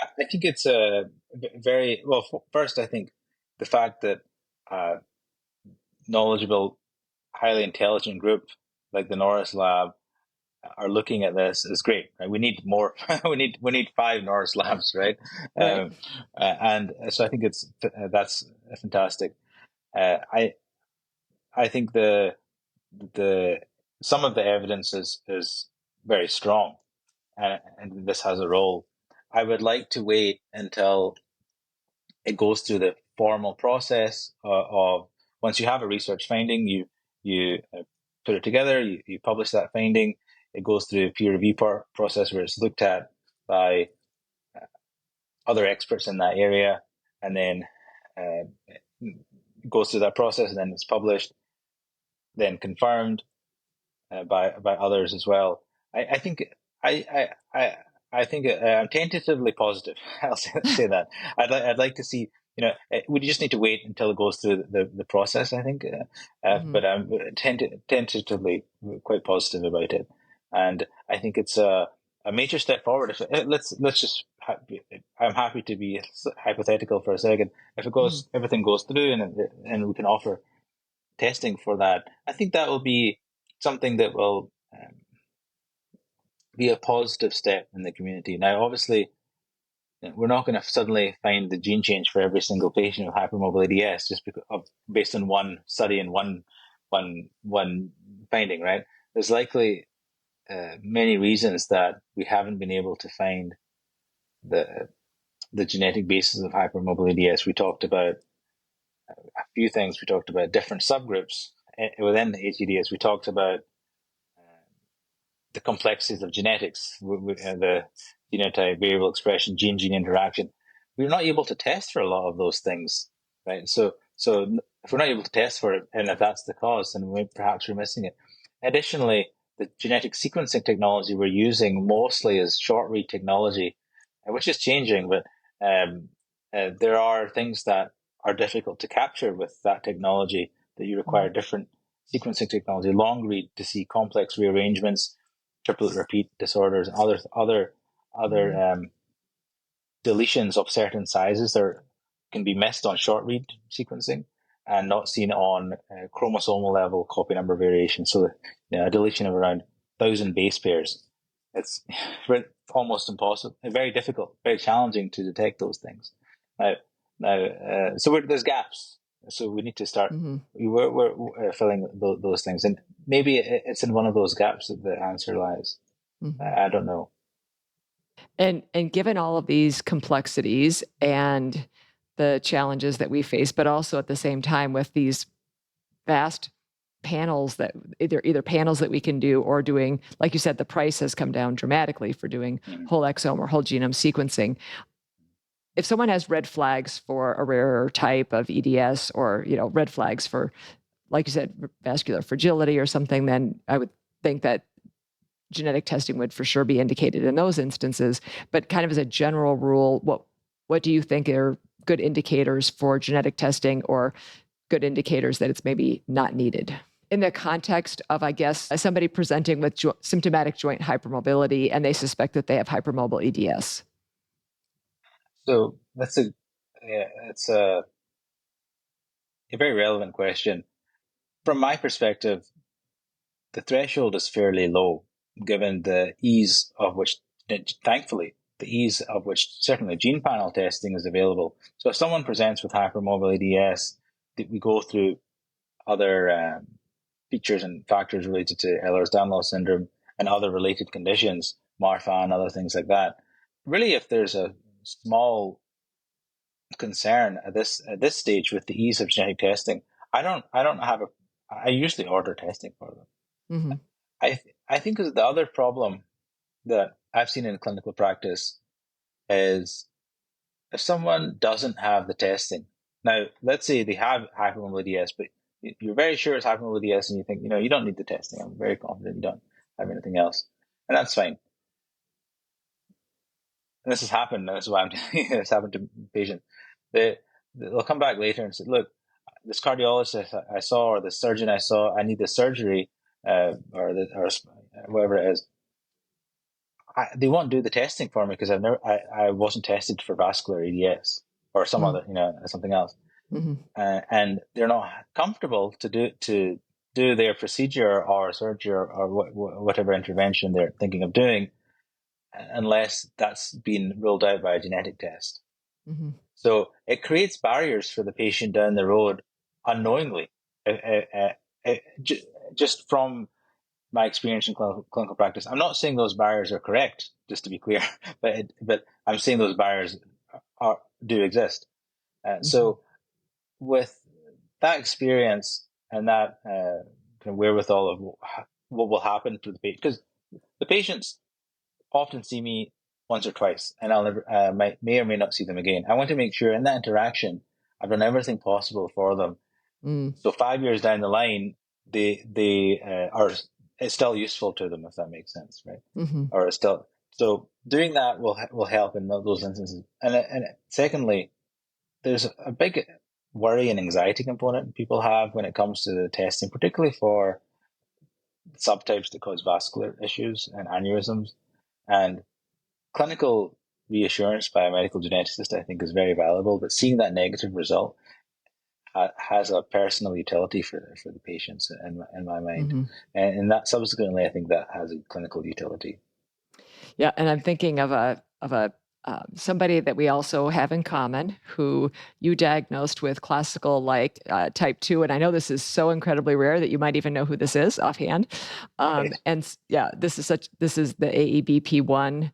Speaker 2: I think it's a very, well, first, I think the fact that knowledgeable, highly intelligent group like the Norris lab are looking at this is great. Right? We need more. we need 5 Norris labs, right?
Speaker 1: Right.
Speaker 2: And so I think that's fantastic. I think the some of the evidence is very strong, and this has a role. I would like to wait until it goes through the formal process of once you have a research finding, you put it together, you publish that finding. It goes through a peer review process where it's looked at by other experts in that area, and then goes through that process, and then it's published, then confirmed by others as well. I think I think I'm tentatively positive. I'll say that. I'd like to see. We just need to wait until it goes through the process. I think, but I'm tentatively quite positive about it, and I think it's a major step forward. Let's just. I'm happy to be hypothetical for a second. If everything goes through, and we can offer testing for that, I think that will be something that will be a positive step in the community. Now, obviously, we're not going to suddenly find the gene change for every single patient with hypermobile EDS just based on one study and one finding, right? There's likely many reasons that we haven't been able to find the genetic basis of hypermobile EDS. We talked about a few things. We talked about different subgroups within hEDS. We talked about the complexities of genetics, the genotype, variable expression, gene-gene interaction. We're not able to test for a lot of those things, right? So if we're not able to test for it, and if that's the cause, then perhaps we're missing it. Additionally, the genetic sequencing technology we're using mostly is short-read technology, which is changing, but there are things that are difficult to capture with that technology that you require different sequencing technology, long read to see complex rearrangements, triplet repeat disorders, other deletions of certain sizes that can be missed on short read sequencing and not seen on chromosomal level copy number variation. So a deletion of around 1,000 base pairs. It's almost impossible, very difficult, very challenging to detect those things. So there's gaps. So we need to start. We're filling those things, and maybe it's in one of those gaps that the answer lies. I don't know.
Speaker 1: And given all of these complexities and the challenges that we face, but also at the same time with these vast panels that either panels that we can do or doing, like you said, the price has come down dramatically for doing whole exome or whole genome sequencing. If someone has red flags for a rare type of EDS or, red flags for, like you said, vascular fragility or something, then I would think that genetic testing would for sure be indicated in those instances. But kind of as a general rule, what do you think are good indicators for genetic testing or good indicators that it's maybe not needed? In the context of, I guess, somebody presenting with symptomatic joint hypermobility and they suspect that they have hypermobile EDS.
Speaker 2: So it's a very relevant question. From my perspective, the threshold is fairly low, given the ease of which, thankfully, certainly gene panel testing is available. So if someone presents with hypermobile EDS, we go through other features and factors related to Ehlers-Danlos Syndrome and other related conditions, Marfan, other things like that. Really, if there's a small concern at this stage with the ease of genetic testing, I usually order testing for them. I think the other problem that I've seen in clinical practice is if someone doesn't have the testing. Now, let's say they have hypermobile EDS, but you're very sure it's hypermobile EDS and you think, you don't need the testing. I'm very confident you don't have anything else. And that's fine. And this has happened. That's why I'm telling you, it's happened to patients. They'll come back later and say, look, this cardiologist I saw or the surgeon I saw, I need the surgery or whatever it is. They won't do the testing for me because I wasn't tested for vascular EDS or some other, something else. And they're not comfortable to do their procedure or surgery or whatever intervention they're thinking of doing unless that's been ruled out by a genetic test. Mm-hmm. So it creates barriers for the patient down the road unknowingly. Just from my experience in clinical practice, I'm not saying those barriers are correct, just to be clear, but I'm saying those barriers do exist. Mm-hmm. So with that experience and that kind of wherewithal of what will happen to the patient, because the patients often see me once or twice, and I'll never may or may not see them again. I want to make sure in that interaction I've done everything possible for them. So 5 years down the line, they are it's still useful to them, if that makes sense, right? Mm-hmm. Or it's still so doing that will help in those instances. And secondly, there's a big worry and anxiety component people have when it comes to the testing, particularly for subtypes that cause vascular issues and aneurysms. And clinical reassurance by a medical geneticist, I think, is very valuable. But seeing that negative result has a personal utility for the patients in my mind. Mm-hmm. And that subsequently, I think that has a clinical utility.
Speaker 1: Yeah, and I'm thinking of a somebody that we also have in common who you diagnosed with classical like type 2. And I know this is so incredibly rare that you might even know who this is offhand. Right. And yeah, this is the AEBP1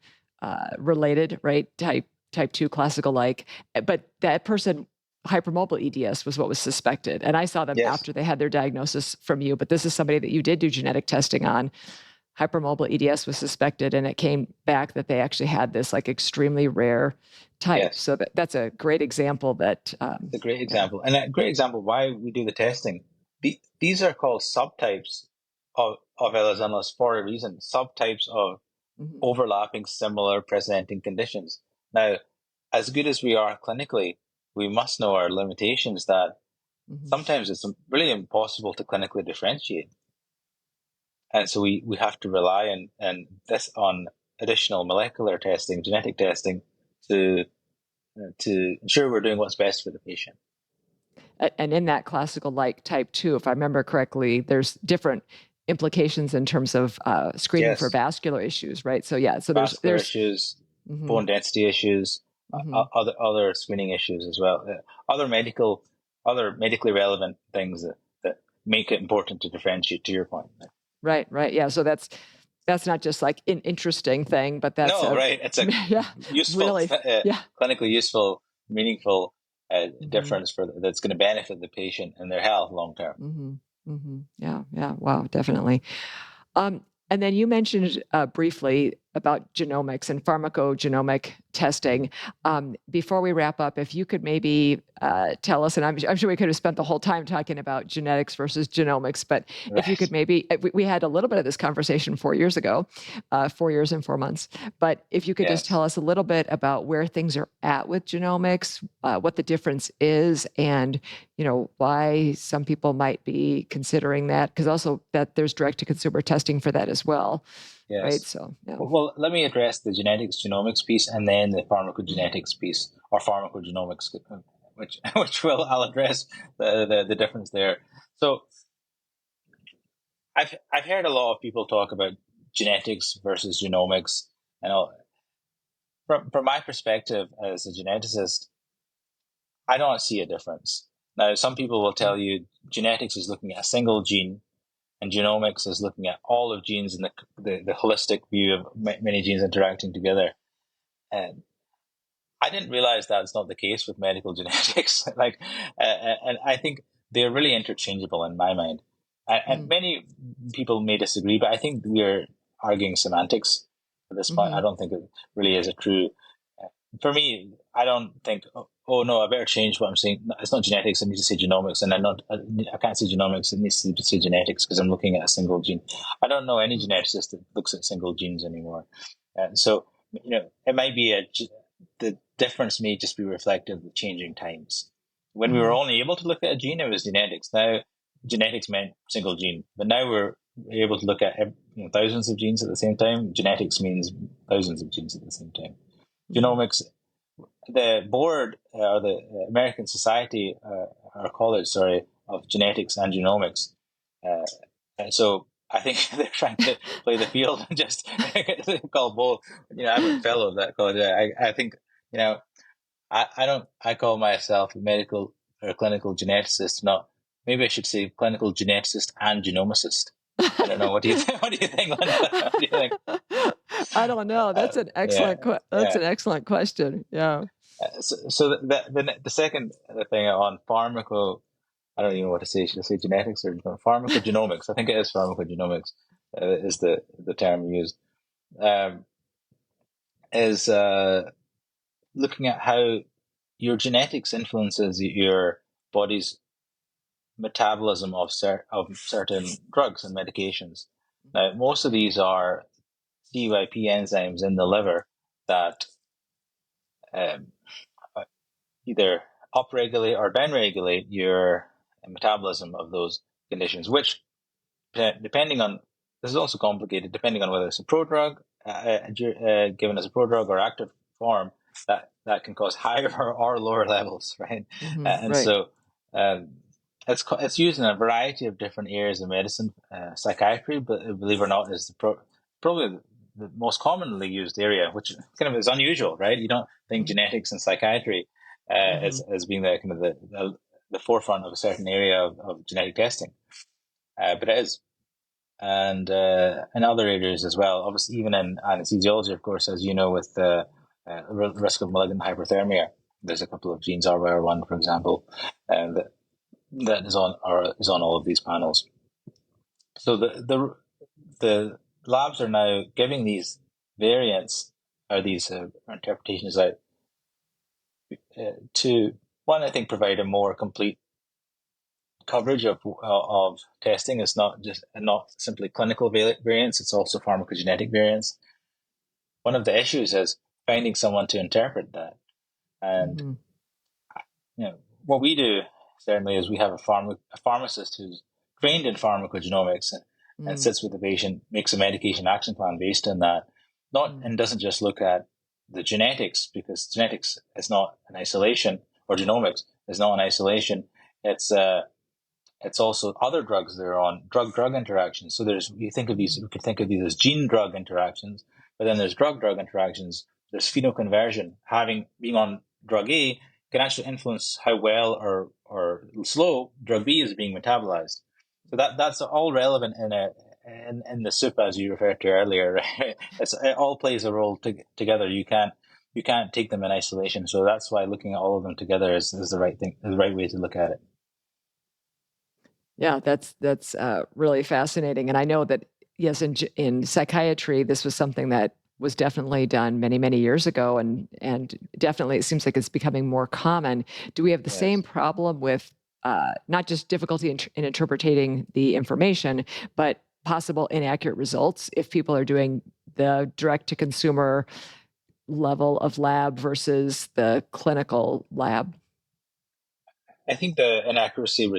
Speaker 1: related, right? Type 2 classical like, but that person, hypermobile EDS was what was suspected. And I saw them after they had their diagnosis from you, but this is somebody that you did do genetic testing on. Hypermobile EDS was suspected, and it came back that they actually had this like extremely rare type. Yes. So that's a great example. It's
Speaker 2: a great example, and a great example why we do the testing. These are called subtypes of Ehlers-Danlos for a reason. Subtypes of overlapping, similar presenting conditions. Now, as good as we are clinically, we must know our limitations. That sometimes it's really impossible to clinically differentiate. And so we have to rely on additional molecular testing, genetic testing, to ensure we're doing what's best for the patient.
Speaker 1: And in that classical like type 2, if I remember correctly, there's different implications in terms of screening for vascular issues, right? So so there's
Speaker 2: issues, bone density issues, other screening issues as well, other medically relevant things that make it important to differentiate. To your point.
Speaker 1: Right. Yeah. So that's not just like an interesting thing, but that's
Speaker 2: right. It's a useful, really, clinically useful, meaningful difference that's going to benefit the patient and their health long term.
Speaker 1: Yeah. Wow. Definitely. And then you mentioned briefly about genomics and pharmacogenomic testing. Before we wrap up, if you could maybe tell us, and I'm sure we could have spent the whole time talking about genetics versus genomics, but if you could maybe, we had a little bit of this conversation 4 years ago, 4 years and 4 months, but if you could just tell us a little bit about where things are at with genomics, what the difference is, and why some people might be considering that, because also that there's direct-to-consumer testing for that as well.
Speaker 2: Yes.
Speaker 1: Right. So,
Speaker 2: well, let me address the genetics genomics piece and then the pharmacogenetics piece, or pharmacogenomics, which I'll address the difference there. So, I've heard a lot of people talk about genetics versus genomics, and from my perspective as a geneticist, I don't see a difference. Now, some people will tell you genetics is looking at a single gene, and genomics is looking at all of genes and the holistic view of many genes interacting together. And I didn't realize that's not the case with medical genetics. And I think they're really interchangeable in my mind. And many people may disagree, but I think we're arguing semantics at this point. I don't think it really is a true. For me, I don't think, oh no, I better change what I'm saying. It's not genetics, I need to say genomics, and I can't say genomics, it needs to say genetics because I'm looking at a single gene. I don't know any geneticist that looks at single genes anymore. And so, it might be the difference may just be reflective of changing times. When we were only able to look at a gene, it was genetics. Now, genetics meant single gene, but now we're able to look at thousands of genes at the same time. Genetics means thousands of genes at the same time. Genomics, the board, the American Society, or College, of Genetics and Genomics, So I think they're trying to play the field and just call both. I'm a fellow of that college. I think, I call myself a medical or clinical geneticist, not, maybe I should say clinical geneticist and genomicist. I don't know. What do you think? What do you think, Linda? What do you think?
Speaker 1: I don't know.
Speaker 2: Yeah,
Speaker 1: That's
Speaker 2: yeah.
Speaker 1: an excellent question. Yeah.
Speaker 2: So the second thing on I don't even know what to say. Should I say genetics or pharmacogenomics? I think it is pharmacogenomics, is the term used. Is looking at how your genetics influences your body's metabolism of certain drugs and medications. Now, most of these are CYP enzymes in the liver that um, either upregulate or downregulate your metabolism of those conditions, which, depending on, this is also complicated, depending on whether it's a prodrug, given as a prodrug or active form, that can cause higher or lower levels, right? And
Speaker 1: Right.
Speaker 2: so um, it's used in a variety of different areas of medicine. Psychiatry, but believe it or not, is probably the most commonly used area, which kind of is unusual, right? You don't think genetics and psychiatry as being the kind of the forefront of a certain area of genetic testing, but it is. And in other areas as well. Obviously, even in anesthesiology, of course, as you know, with the risk of malignant hyperthermia, there's a couple of genes, RYR1, for example, that is on all of these panels. So the labs are now giving these variants or these interpretations out to, one, I think, provide a more complete coverage of testing. It's not simply clinical variants; it's also pharmacogenetic variants. One of the issues is finding someone to interpret that. And what we do certainly is we have a pharmacist who's trained in pharmacogenomics and sits with the patient, makes a medication action plan based on that. And doesn't just look at the genetics, because genetics is not an isolation, or genomics is not an isolation. It's also other drugs they're on, drug-drug interactions. So we could think of these as gene-drug interactions, but then there's drug-drug interactions. There's phenoconversion. Being on drug A can actually influence how well or slow drug B is being metabolized. So that's all relevant in the soup, as you referred to earlier. Right? It all plays a role together. You can't take them in isolation. So that's why looking at all of them together is the right thing, the right way to look at it.
Speaker 1: Yeah, that's really fascinating. And I know that, yes, in psychiatry, this was something that was definitely done many, many years ago, and definitely it seems like it's becoming more common. Do we have the same problem with not just difficulty in interpreting the information, but possible inaccurate results if people are doing the direct to consumer level of lab versus the clinical lab?
Speaker 2: I think the inaccuracy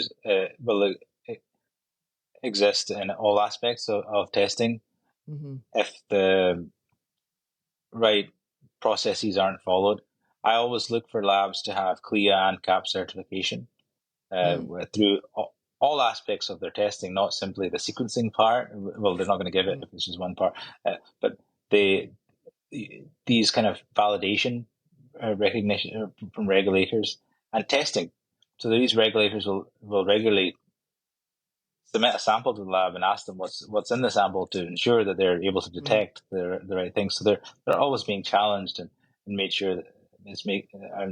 Speaker 2: will exist in all aspects of testing if the right processes aren't followed. I always look for labs to have CLIA and CAP certification through all aspects of their testing, not simply the sequencing part. Well, they're not going to give it if it's just one part, but these kind of validation recognition from regulators and testing. So these regulators will regularly submit a sample to the lab and ask them what's in the sample to ensure that they're able to detect the right things. So they're always being challenged and made sure that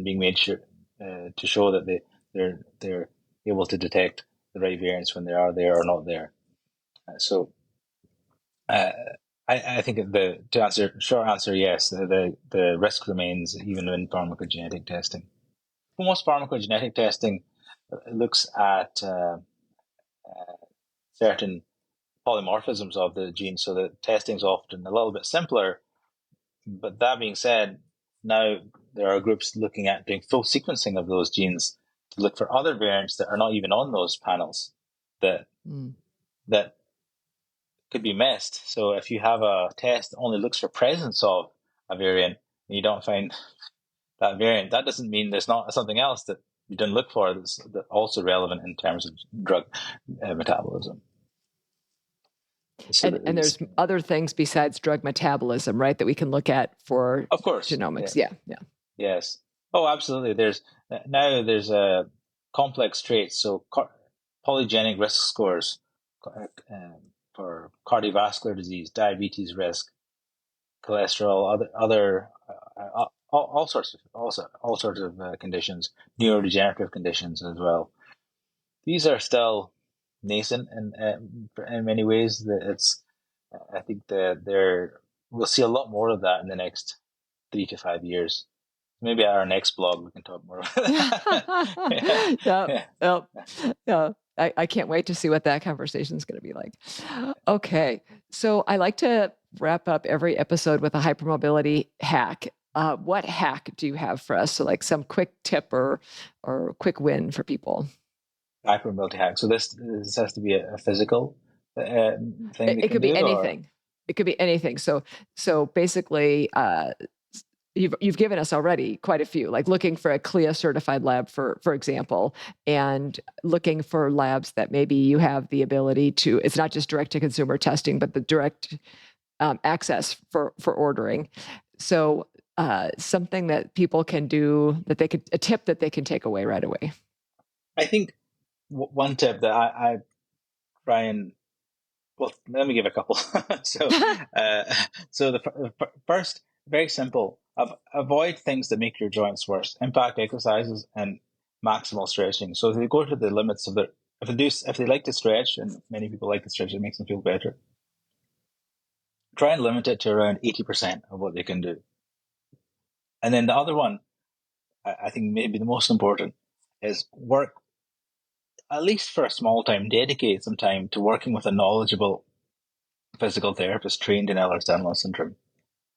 Speaker 2: being made sure to show that they're able to detect the right variants when they are there or not there. So I think short answer, yes, the risk remains even in pharmacogenetic testing. Most pharmacogenetic testing looks at certain polymorphisms of the gene, so the testing is often a little bit simpler. But that being said, now there are groups looking at doing full sequencing of those genes to look for other variants that are not even on those panels that that could be missed. So if you have a test that only looks for presence of a variant and you don't find that variant, that doesn't mean there's not something else that you didn't look for that's also relevant in terms of drug metabolism.
Speaker 1: And there's other things besides drug metabolism, right, that we can look at for
Speaker 2: of course,
Speaker 1: genomics.
Speaker 2: yeah.
Speaker 1: Yeah.
Speaker 2: Yes. Oh, absolutely. There's a complex traits, so polygenic risk scores for cardiovascular disease, diabetes risk, cholesterol, other all sorts of conditions, neurodegenerative conditions as well. These are still nascent in many ways. I think that we'll see a lot more of that in the next 3 to 5 years. Maybe at our next blog we can talk more about that.
Speaker 1: Yeah. I can't wait to see what that conversation is going to be like. Okay. So I like to wrap up every episode with a hypermobility hack. What hack do you have for us? So like some quick tip or quick win for people.
Speaker 2: Hypermobility hack. So this has to be a physical thing they
Speaker 1: It
Speaker 2: can
Speaker 1: could be
Speaker 2: do, or
Speaker 1: anything. It could be anything. So basically, you've given us already quite a few, like looking for a CLIA certified lab, for example, and looking for labs that maybe you have the ability to. It's not just direct to consumer testing, but the direct access for ordering. So something that people can do, a tip that they can take away right away.
Speaker 2: I think one tip that I try and, well, let me give a couple. so the first, very simple, avoid things that make your joints worse. Impact exercises and maximal stretching. So if they go to the limits of their, if they like to stretch, and many people like to stretch, it makes them feel better. Try and limit it to around 80% of what they can do. And then the other one, I think maybe the most important, is work, at least for a small time, dedicate some time to working with a knowledgeable physical therapist trained in Ehlers-Danlos Syndrome.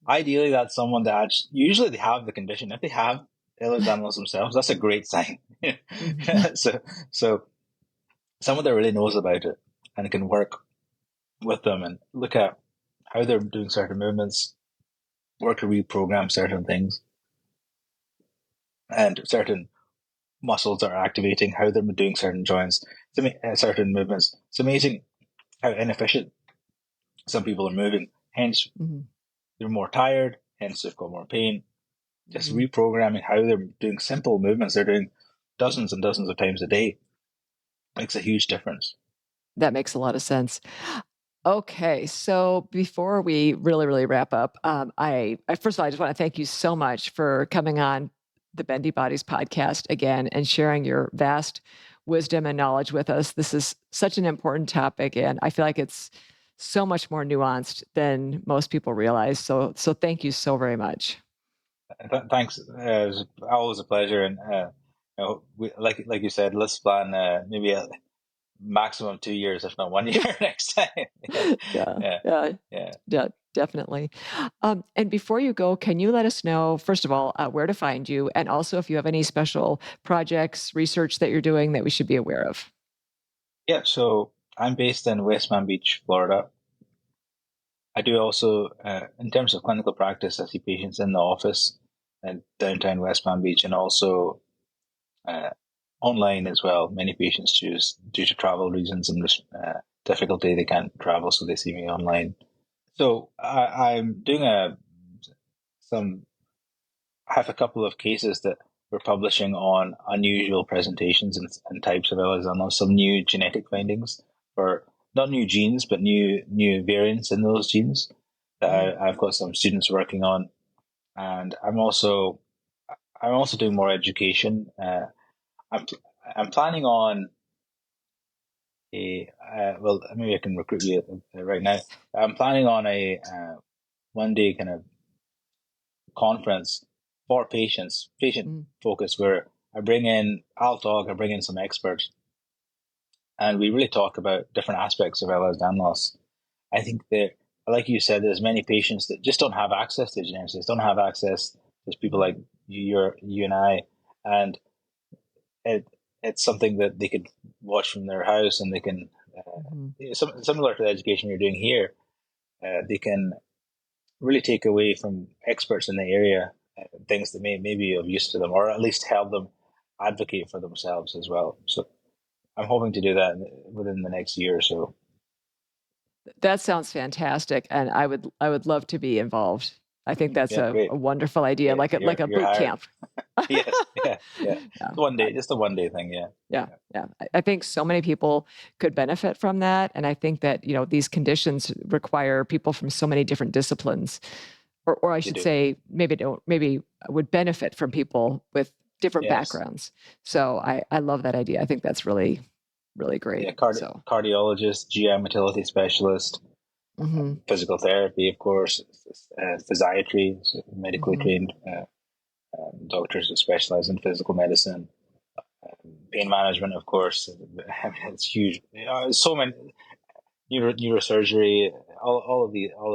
Speaker 2: Ideally, that's someone that usually they have the condition. If they have Ehlers-Danlos themselves, that's a great sign.
Speaker 1: Mm-hmm.
Speaker 2: so someone that really knows about it and can work with them and look at how they're doing certain movements, work to reprogram certain things, and certain muscles are activating, how they're doing certain joints, certain movements. It's amazing how inefficient some people are moving. Hence,
Speaker 1: Mm-hmm.
Speaker 2: they're more tired. Hence, they've got more pain. Just
Speaker 1: Mm-hmm.
Speaker 2: reprogramming how they're doing simple movements they're doing dozens and dozens of times a day makes a huge difference.
Speaker 1: That makes a lot of sense. Okay, so before we really wrap up, I first of all, I just want to thank you so much for coming on the Bendy Bodies podcast again and sharing your vast wisdom and knowledge with us. This is such an important topic, and I feel like it's so much more nuanced than most people realize. So thank you so very much.
Speaker 2: Thanks. It was always a pleasure. And like you said, let's plan maybe a maximum 2 years, if not 1 year next time.
Speaker 1: Yeah,
Speaker 2: yeah,
Speaker 1: yeah,
Speaker 2: yeah.
Speaker 1: yeah, definitely. And before you go, can you let us know, first of all, where to find you, and also if you have any special projects, research that you're doing that we should be aware of?
Speaker 2: Yeah. So I'm based in West Palm Beach, Florida. I do also, in terms of clinical practice, I see patients in the office in downtown West Palm Beach, and also uh, online as well. Many patients choose, due to travel reasons and difficulty, they can't travel, so they see me online. So I'm doing some. I have a couple of cases that we're publishing on unusual presentations and types of Ehlers-Danlos, some new genetic findings for not new genes, but new variants in those genes that I've got some students working on, and I'm also doing more education. I'm I'm planning on well, maybe I can recruit you right now. I'm planning on a 1 day kind of conference for patient
Speaker 1: Mm.
Speaker 2: focus, where I bring in some experts, and we really talk about different aspects of Ehlers-Danlos. I think that, like you said, there's many patients that just don't have access to geneticists, don't have access. There's people like you and I, and it, it's something that they could watch from their house, and they can,
Speaker 1: Mhm.
Speaker 2: similar to the education you're doing here, they can really take away from experts in the area things that may be of use to them, or at least help them advocate for themselves as well. So I'm hoping to do that within the next year or so.
Speaker 1: That sounds fantastic, and I would love to be involved. I think that's
Speaker 2: Yeah, great.
Speaker 1: a wonderful idea,
Speaker 2: Yeah,
Speaker 1: like a
Speaker 2: you're
Speaker 1: boot
Speaker 2: hired.
Speaker 1: camp.
Speaker 2: Yes, yeah, yeah.
Speaker 1: Yeah.
Speaker 2: It's one day, just a one day thing. Yeah,
Speaker 1: Yeah,
Speaker 2: yeah.
Speaker 1: yeah. I think so many people could benefit from that, and I think that, these conditions require people from so many different disciplines, or I
Speaker 2: They
Speaker 1: should
Speaker 2: do.
Speaker 1: say, maybe would benefit from people with different
Speaker 2: Yes.
Speaker 1: backgrounds. So I love that idea. I think that's really, really great.
Speaker 2: Yeah,
Speaker 1: So,
Speaker 2: cardiologist, GI motility specialist,
Speaker 1: mhm,
Speaker 2: physical therapy, of course, physiatry, so medically
Speaker 1: mhm.
Speaker 2: trained doctors that specialize in physical medicine, pain management, of course. I mean, it's huge. So many neurosurgery, all of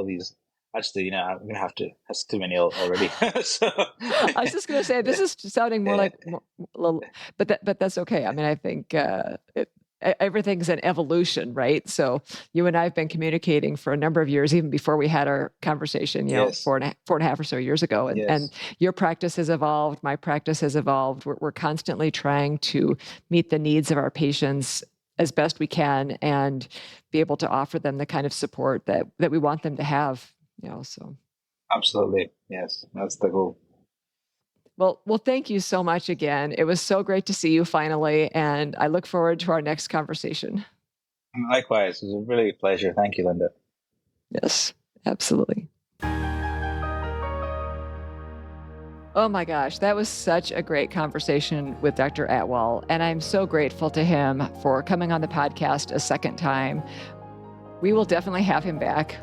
Speaker 2: these. Actually, I'm gonna have to. That's too many already. So,
Speaker 1: I was just gonna say, this is sounding more
Speaker 2: yeah,
Speaker 1: like little, but that's okay. I mean, I think everything's an evolution, right? So you and I have been communicating for a number of years, even before we had our conversation,
Speaker 2: yes,
Speaker 1: four and a half or so years ago, and
Speaker 2: yes,
Speaker 1: your practice has evolved, my practice has evolved. We're constantly trying to meet the needs of our patients as best we can and be able to offer them the kind of support that we want them to have. So.
Speaker 2: absolutely, yes. That's the goal.
Speaker 1: Well, thank you so much again. It was so great to see you finally, and I look forward to our next conversation.
Speaker 2: Likewise, it was a really pleasure. Thank you, Linda.
Speaker 1: Yes, absolutely. Oh my gosh, that was such a great conversation with Dr. Atwal, and I'm so grateful to him for coming on the podcast a second time. We will definitely have him back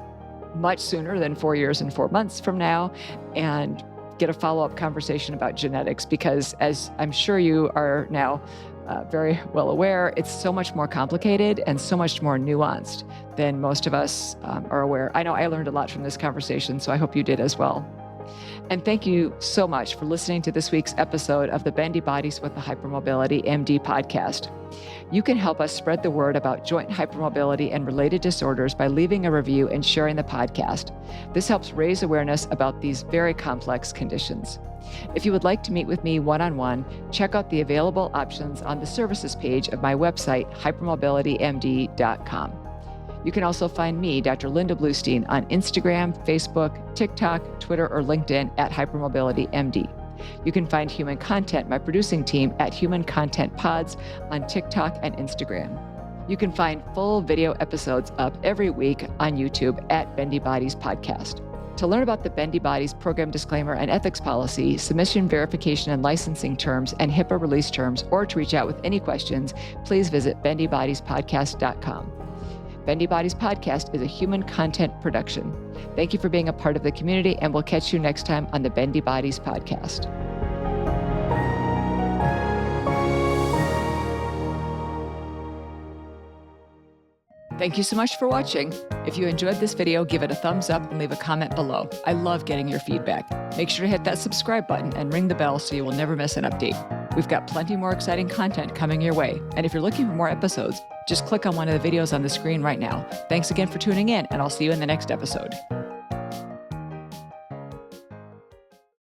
Speaker 1: much sooner than 4 years and 4 months from now and get a follow up conversation about genetics because, as I'm sure you are now very well aware, it's so much more complicated and so much more nuanced than most of us are aware. I know I learned a lot from this conversation, so I hope you did as well. And thank you so much for listening to this week's episode of the Bendy Bodies with the Hypermobility MD podcast. You can help us spread the word about joint hypermobility and related disorders by leaving a review and sharing the podcast. This helps raise awareness about these very complex conditions. If you would like to meet with me one-on-one, check out the available options on the services page of my website, hypermobilitymd.com. You can also find me, Dr. Linda Bluestein, on Instagram, Facebook, TikTok, Twitter, or LinkedIn at Hypermobility MD. You can find Human Content, my producing team, at Human Content Pods on TikTok and Instagram. You can find full video episodes up every week on YouTube at Bendy Bodies Podcast. To learn about the Bendy Bodies program disclaimer and ethics policy, submission verification and licensing terms, and HIPAA release terms, or to reach out with any questions, please visit bendybodiespodcast.com. Bendy Bodies Podcast is a human content production. Thank you for being a part of the community, and we'll catch you next time on the Bendy Bodies Podcast. Thank you so much for watching. If you enjoyed this video, give it a thumbs up and leave a comment below. I love getting your feedback. Make sure to hit that subscribe button and ring the bell so you will never miss an update. We've got plenty more exciting content coming your way. And if you're looking for more episodes, just click on one of the videos on the screen right now. Thanks again for tuning in, and I'll see you in the next episode.